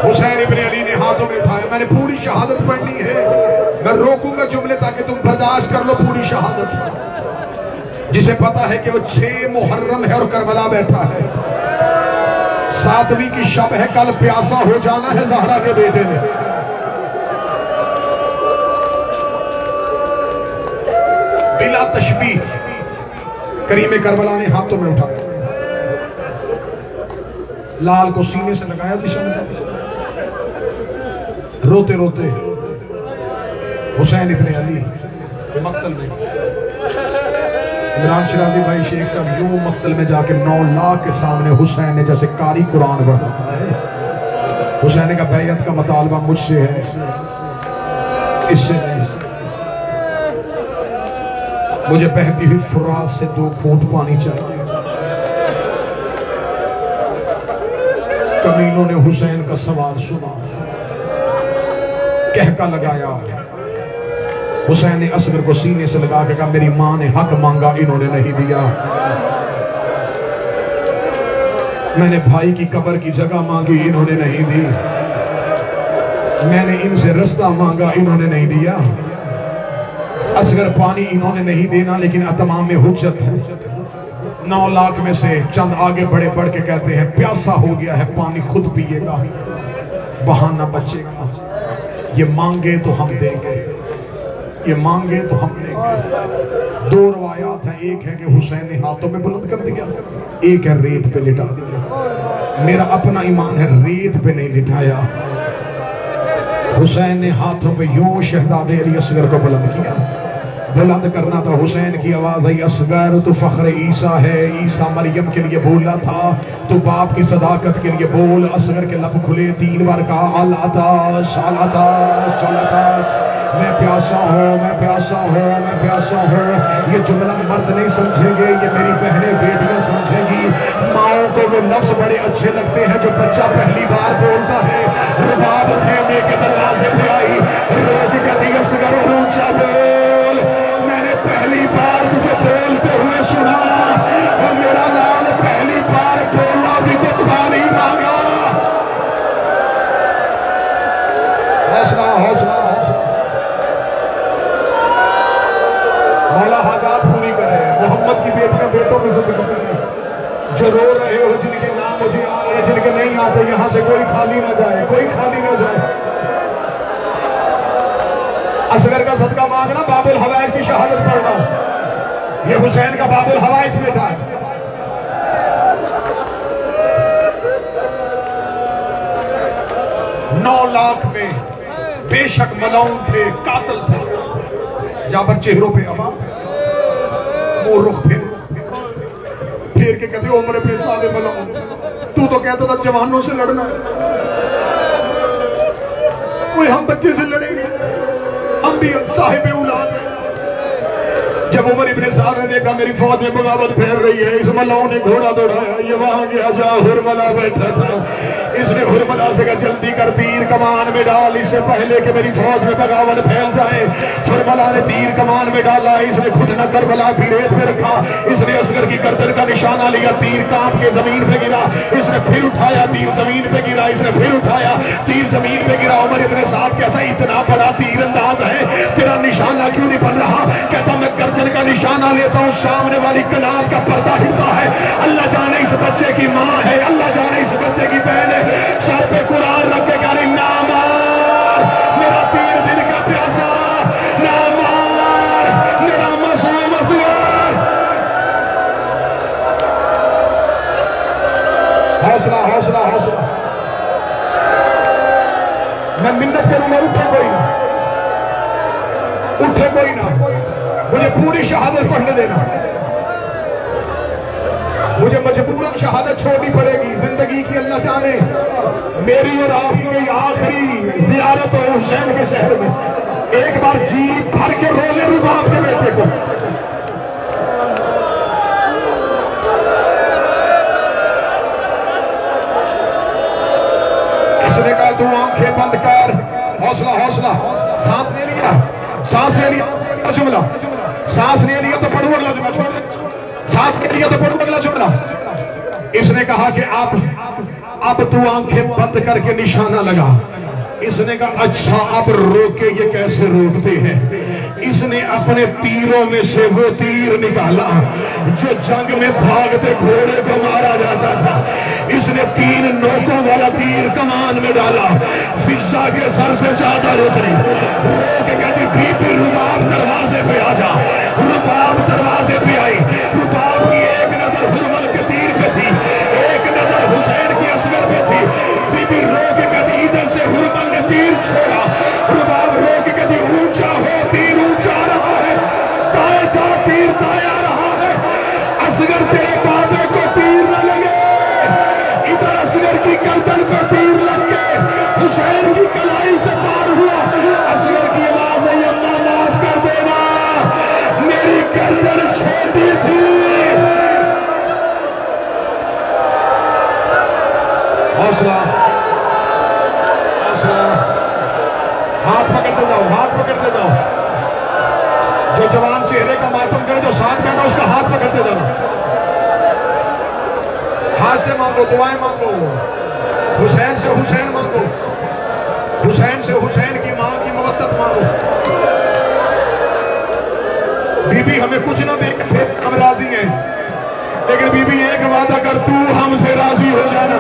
हुसैन इब्ने अली ने हाथों में उठाया। मैंने पूरी शहादत पढ़नी है। मैं रोकूंगा जुमले ताकि तुम बर्दाश्त कर लो पूरी शहादत। जिसे पता है कि वो 6 मुहर्रम है और करबला बैठा है। 7वीं की शब है, कल प्यासा हो जाना है ज़हरा के बेटे ने। बिला तशबीह करीम करबला ने हाथों में उठाया, लाल को सीने से लगाया दिशा में। रोते रोते हुसैन इब्ने अली मक्तल में। इमरान शिराजी भाई शेख साहब यूं मक्तल में जाके 9 लाख के सामने हुसैन ने जैसे कारी कुरान पढ़ाता है हुसैन का बैयत का मुतालबा मुझसे है, इससे नहीं। मुझे बहती हुई फुरात से 2 घूंट पानी चाहिए। कमीनों ने हुसैन का सवाल सुना, कहका लगाया। हुसैन ने असगर को सीने से लगा के कहा, मेरी मां ने हक मांगा, इन्होंने नहीं दिया। मैंने भाई की कब्र की जगह मांगी, इन्होंने नहीं दी। मैंने इनसे रास्ता मांगा, इन्होंने नहीं दिया। असगर पानी इन्होंने नहीं देना, लेकिन अतमाम में हुज्जत है। 9 लाख में से चंद आगे बढ़े बढ़ के कहते हैं, प्यासा हो गया है, पानी खुद पिएगा, बहाना बचेगा। ये मांगे तो हम देंगे, ये मांगे तो हम देंगे। 2 रवायात हैं, एक है कि हुसैन ने हाथों में बुलंद कर दिया, एक है रेत पे लिटा दिया। मेरा अपना ईमान है, रेत पे नहीं लिटाया। हुसैन ने हाथों पे यूं शहजादे अली असगर को बुलंद किया। बुलंद करना था, हुसैन की आवाज आई, असगर तू फख्र ईसा है, ईसा मरियम के लिए बोला था, तू बाप की सदाकत के लिए बोल। असगर के लब खुले, 3 बार कहा, अल अताश अल अताश अल अताश, मैं प्यासा हूँ, मैं प्यासा हूँ, मैं प्यासा हूँ। ये जुमला मर्द नहीं समझेंगे, ये मेरी बहनें बेटियां समझेंगी। माओ को वो लफ्ज बड़े अच्छे लगते हैं जो बच्चा पहली बार बोलता है। रुबाब खेमे के दरवाजे पे आई, रोज कहती असगर ऊंचा बोल, मैंने पहली बार तुझे बोलते हुए सुना, और मेरा लाल पहली बार बोला भी तो पानी मांगा। हौसला हौसला हौसला, मौला हाजात पूरी करे। मोहम्मद की बेटियां बेटों की जिंदगी जो रो रहे हो, जिनके नाम मुझे आ रहे, जिनके नहीं आते, यहां से कोई खाली ना जाए, कोई खाली ना जाए। असगर का सदका मांगना, बाबुल हवाइज की शहादत पढ़ना, ये हुसैन का बाबुल हवाइज में था। नौ लाख में बेशक मलाउन थे, कातिल थे। जाबर चेहरों पे अमा, वो रुख फेर के कहते, उम्र पे साले मलाउन, तू तो कहता था जवानों से लड़ना है, कोई हम बच्चे से लड़ेंगे, हम भी साहिब औलाद हैं। जब उमर इब्ने साद ने देखा मेरी फौज में बगावत फैल रही है, इस मलाओं ने घोड़ा दौड़ाया, ये वहां गया जहां हुरमला बैठा था। इसने हुरमला से कहा, जल्दी कर, तीर कमान में डाल, इससे पहले कि मेरी फौज में बगावत फैल जाए। हुरमला ने तीर कमान में डाला, इसने खुद न करबला की रेत में रखा, इसने असगर की गर्दन का निशाना लिया, तीर कांप के जमीन पे गिरा, इसने फिर उठाया, तीर जमीन पे गिरा, इसने फिर उठाया, तीर जमीन पे गिरा। उमर इब्ने साद कहता, इतना बड़ा तीर अंदाज है, तेरा निशाना क्यों नहीं बन रहा? कहता, मैं गर्दन का निशाना लेता हूं, सामने वाली कनाब का पर्दा हिलता है। अल्लाह जाने इस बच्चे की मां है, अल्लाह जाने इस बच्चे की बहन है। सर पे कुरान रखेगा, ना मार मेरा तीर दिल का प्यासा, ना मार मेरा मासूम असगर। हौसला हौसला हौसला, मैं मिन्नत करूंगा, उठे कोई ना, उठे कोई ना, मुझे पूरी शहादत पढ़ने देना। मुझे मजबूरन शहादत छोड़नी पड़ेगी, जिंदगी की अल्लाह जाने मेरी और आपकी कोई आखिरी जियारत हो हुसैन के शहर में। एक बार जी भर के रोने भी बाप के बेटे को। इसने कहा, तू आंखें बंद कर, हौसला हौसला, सांस ले लिया, सांस ले लिया, जुमला, सांस ले लिया तो पढ़ू अगला जुमला, सांस ले लिया तो पढ़ू अगला जुमला। इसने कहा कि अब तू आंखें बंद करके निशाना लगा। इसने कहा, अच्छा अब रोके, ये कैसे रोकते हैं? इसने अपने तीरों में से वो तीर निकाला जो जंग में भागते घोड़े को मारा जाता था। इसने 3 नोकों वाला तीर कमान में डाला, फिजा के सर से चादर उतरी, रोक कहती, बीबी रुबाब दरवाजे पे आ जा। रुबाब दरवाजे पे आई, रुबाब की एक नजर हुरमल के तीर पे थी, एक नजर हुसैन की असगर पे थी। बीबी रोक कहती, इधर से हुरमल ने तीर छोड़ा, रुबाब रोक कहती, ऊंचा हो, तीर ऊंचा आ रहा है, दाएं जा, तीर दाएं आ रहा है। असगर तेरे बाबे को तीर न लगे, इधर असगर की गर्दन पर तीर लग के से मांगो, दुआएं मांगो, हुसैन से हुसैन मांगो, हुसैन से हुसैन की मां की मवद्दत मांगो। बीबी हमें कुछ ना दे, फिर हम राजी हैं, लेकिन बीबी एक वादा कर, तू हमसे राजी हो जाना।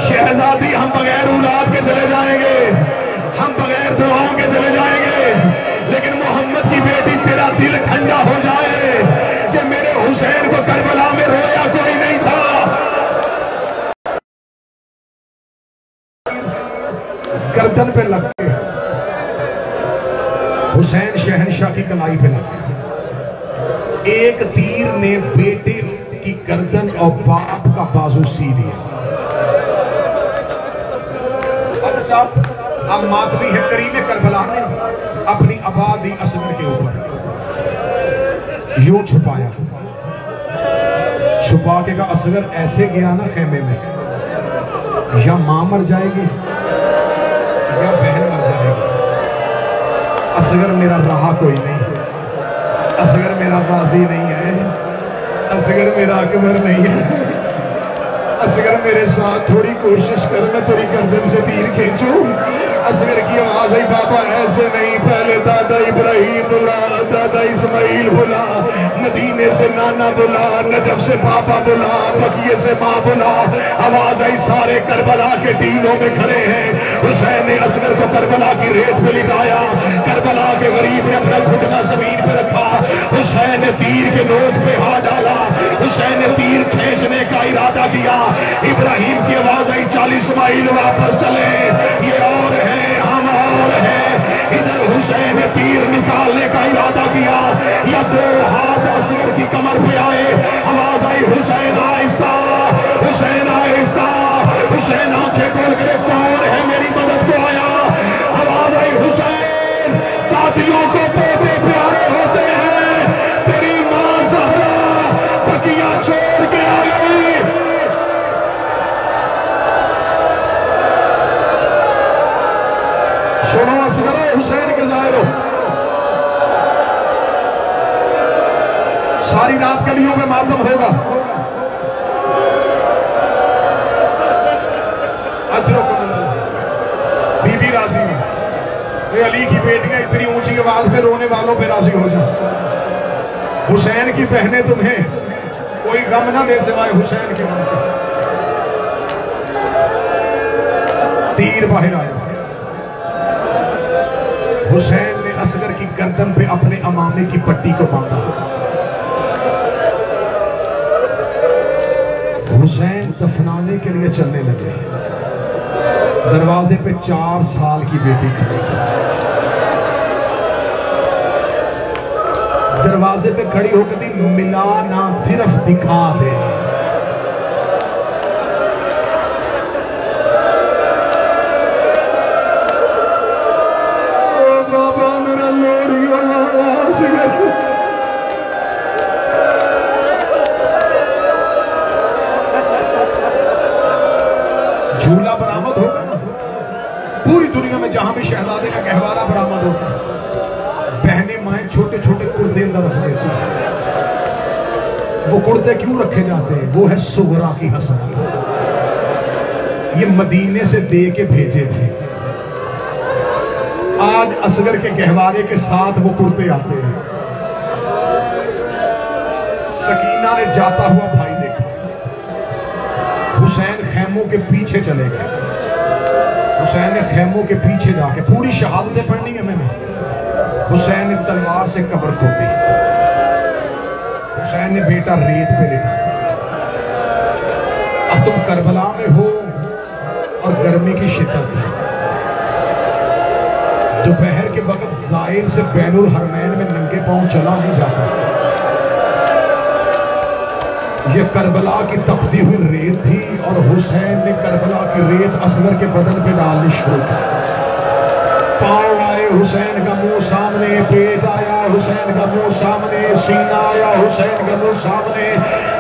शहजादी हम बगैर औलाद के चले जाएंगे, हम बगैर दुआओं के चले जाएंगे, लेकिन मोहम्मद की बेटी तेरा दिल ठंडा हो जाए कि मेरे हुसैन को करबला में रोया कोई नहीं था। गर्दन पे लग के हुसैन शहनशाह की कलाई पे लग गया। एक तीर ने बेटे की गर्दन और बाप का बाजू सी दिया। अब मातमी है करीने करबला ने अपनी आबादी असगर के ऊपर यूं छुपाया, छुपा के का असगर ऐसे गया ना खेमे में, या मां मर जाएगी या बहन मर जाएगी। असगर मेरा रहा कोई नहीं, असगर मेरा बाजी नहीं है, असगर मेरा अकबर नहीं है। असगर मेरे साथ थोड़ी कोशिश कर, मैं तेरी गर्दन से तीर खींचूं। असगर की आवाज आई, बाबा ऐसे नहीं, पहले दादा इब्राहिम बुला, दादा इस्माइल बुला, मदीने से नाना बुला, नजफ से पापा बुला, बकिये से माँ बुला। आवाज आई, सारे करबला के टीलों में खड़े हैं। हुसैन ने असगर को करबला की रेत पे लिटाया, करबला के गरीब ने अपना घुटना जमीन पे रखा। हुसैन ने तीर के नोक पे हाथ डाला, हुसैन ने तीर खींचने का इरादा किया। इब्राहिम की आवाज आई, 40 मील वापस चले, ये और है, हम और है। इधर हुसैन ने तीर निकालने का इरादा किया, या दो हाथ असगर की कमर पे आए। आवाज आई, हुसैन आहिस्ता, हुसैन आहिस्ता। हुसैन आंखें खोल कर, कौन है मेरी मदद को आया? आवाज आई, हुसैन, दादियों को पोते प्यारे होते हैं, तेरी मां ज़हरा बकिया छोड़ के आ गई। सुनो असगर, हुसैन के जाहिर हो, सारी रात गलियों में मातम होगा। अजरो बीबी राजी हुई, अली की बेटियां इतनी ऊंची आवाज में रोने वालों पे राजी हो जाए। हुसैन की बहनें तुम्हें कोई गम ना दे सिवाय हुसैन के नाम के। तीर बाहर आया, हुसैन ने असगर की गर्दन पे अपने अमामे की पट्टी को बांधा। हुसैन दफनाने के लिए चलने लगे। दरवाजे पे 4 साल की बेटी खड़ी थी। दरवाजे पे खड़ी होकर थी, मिला ना सिर्फ दिखा दे। झूला बरामद होगा ना, पूरी दुनिया में जहां भी शहजादे का गहवारा बरामद होता है, बहनें माएं छोटे छोटे कुर्ते अंदर रख देती हैं। वो कुर्ते क्यों रखे जाते हैं? वो है सुगरा की हसरत, ये मदीने से दे के भेजे थे। आज असगर के गहवारे के साथ वो कुर्ते आते हैं। सकीना ने जाता हुआ भाई देखा, हुसैन खैमों के पीछे चले गए। हुसैन ने खैमों के पीछे जाके, पूरी शहादतें पढ़नी है मैंने, हुसैन ने तलवार से कब्र खोदी। हुसैन ने बेटा रेत पे लिटाया। अब तुम करबला में हो और गर्मी की शिद्दत है। दोपहर के वक्त जाहिर से बैनुल हरमैन में नंगे पांव चला नहीं जाता। ये करबला की तपती हुई रेत थी और हुसैन ने करबला की रेत असगर के बदन पे डालनी शुरू की। पांव आए, हुसैन का मुंह सामने, पेट आया, हुसैन का मुंह सामने, सीना आया, हुसैन का मुंह सामने।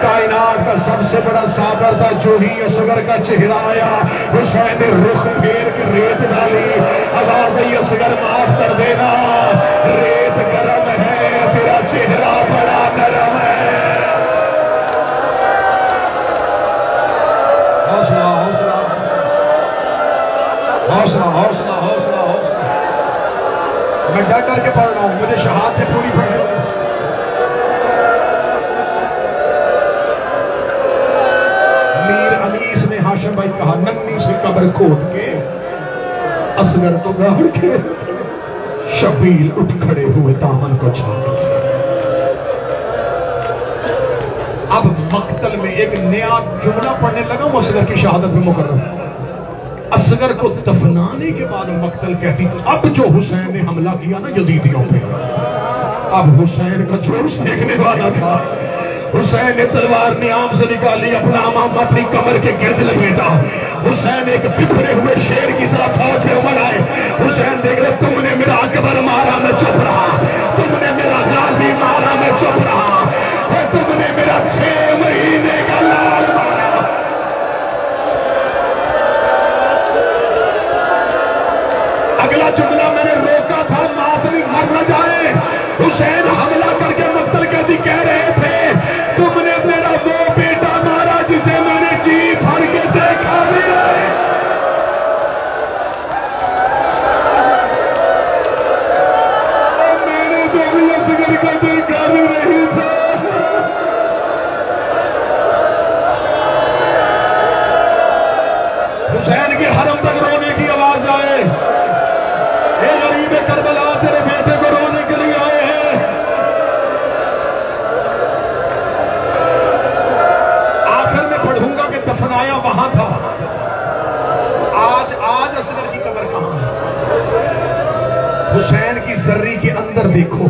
कायनात का सबसे बड़ा साबर था, जो ही असगर का चेहरा आया, हुसैन ने रुख फेर के रेत डाली। आवाज आई, असगर माफ कर देना, रेत गरम है, तेरा चेहरा बड़ा नरम है। भाई कहा, नन्ही से कब्र खोद के असगर को गाड़ के शबील उठ खड़े हुए दामन को छाड़ के। अब मक्तल में एक नया जुमला पढ़ने लगा हूं असगर की शहादत में मुकर्रम। असगर को दफनाने के बाद मक्तल कहती, अब जो हुसैन ने हमला किया ना यजीदियों पे, अब हुसैन का जोश देखने वाला था। हुसैन ने तलवार नियाम से निकाली, अपना अमाम अपनी कमर के गिर्द लपेटा। हुसैन एक बिखरे हुए शेर की तरह फौज में उमड़ आए। हुसैन देख रहे, तुमने मेरा अकबर मारा, मैं चुप रहा। तुमने मेरा गाजी मारा, मैं चुप रहा। और तुमने मेरा 6 महीने का लाल मारा। अगला जुमला मैंने रोका था, मातमी मर न जाए। हुसैन हमला करके मक्तल कहती कह रहे थे, तुमने मेरा वो बेटा मारा जिसे मैंने जी भर के देखा भी नहीं। मैंने तो भी असगर का देखा भी नहीं था। हुसैन के हरम तक रोने की आवाज आए, हे गरीब करबला, तेरे बेटे को रोने के लिए आए हैं। आखिर में पढ़ूंगा कि दफनाया वहां था। आज असगर की कब्र कहां है? हुसैन की जर्री के अंदर देखो,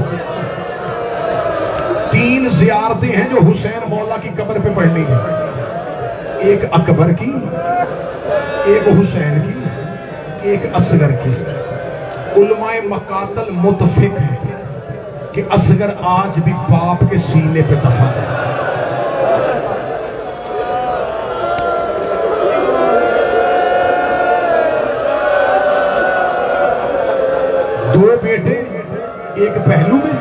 3 ज़ियारतें हैं जो हुसैन मौला की कब्र पे पढ़नी है। एक अकबर की, एक हुसैन की, एक असगर की। उलमाए मकातल मुतफिक है कि असगर आज भी बाप के सीने पे दफन है। दो बेटे, एक पहलू में,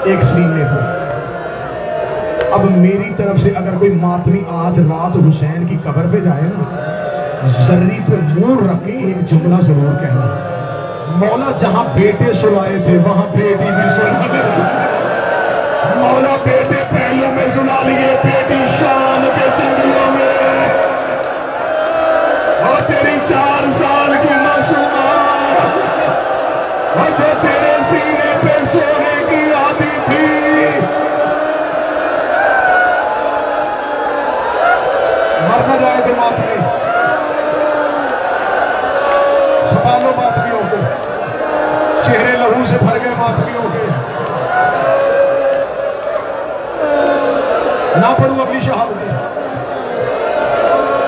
एक सीने पे। अब मेरी तरफ से अगर कोई मातमी आज रात हुसैन की कब्र पे जाए ना, जर्री पे मुंह रख के एक जुमला जरूर कहना, मौला जहां बेटे सुलाए थे वहां बेटी भी सुला दे। मौला बेटे पहलू में सुला लिए, बेटी शान के जंगलों में। और तेरी 4 साल की मासूमा, और जो तेरे सीने पे सोने की आदि थी, मर न जाए तो मातमी। संभालो मातमियों को, चेहरे लहू से भर गए मातमियों के। ना पढ़ूं अपनी शहादत,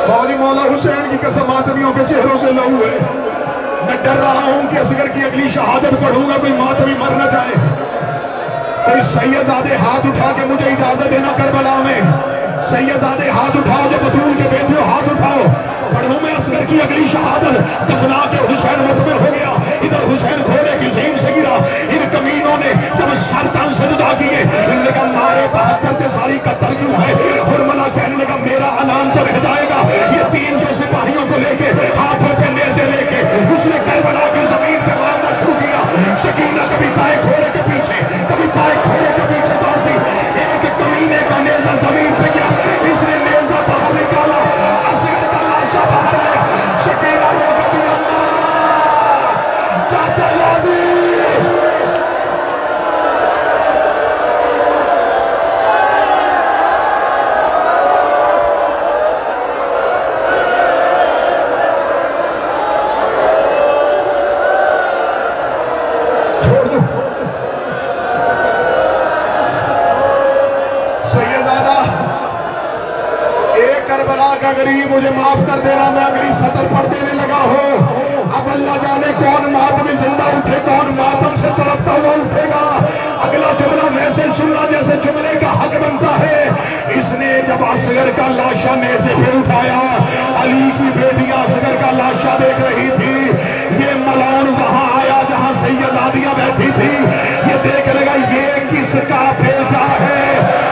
मौली मौला हुसैन की कसम, मातमियों के चेहरों से लहू है। मैं डर रहा हूं कि असगर की अगली शहादत पढ़ूंगा, कोई मातमी मर न जाए। कोई सैयदादे हाथ उठा के मुझे इजाजत देना करबला में। सैयदादे हाथ उठाओ, जो बतूल के बेटे हो हाथ उठाओ। पढ़ूं मैं असगर की अगली शहादत। दफना के हुसैन मुतमिर हो गया, इधर हुसैन घोड़े की जीन से गिरा। इन कमीनों ने जब सरतान से जुदा किए, इनने कहा मारे 72 से सारी कत्ल क्यों है? हुरमला कहने लगा मेरा अनाम तो रह जाएगा। ये 300 सिपाहियों को लेके, हाथों पे नेज़े लेके उसने करबला की जमीन पे मारना शुरू किया। सकीना कभी दाएं घोड़े के पीछे, कभी बाएं घोड़े के पीछे दौड़ती। एक कमीने का नेज़ा जमीन पे गया, इसने नेज़ा बाहर निकाला, असगर का लाशा बाहर आया। सकीना रो गई, अल्लाह चाचा यादी। का गरीब मुझे माफ कर देना, मैं अगली सतर पर देने लगा हूं। अब अल्लाह जाने कौन मातमी जिंदा उठे, कौन मातम से तड़पता हुआ उठेगा। अगला जुमला वैसे सुनना जैसे जुमले का हक बनता है। इसने जब असगर का लाशा नेज़े पे उठाया, अली की बेटियां असगर का लाशा देख रही थी। ये मलान वहां आया जहां सैयदादियां बैठी थी। ये देख लगा ये किसका बेटा है।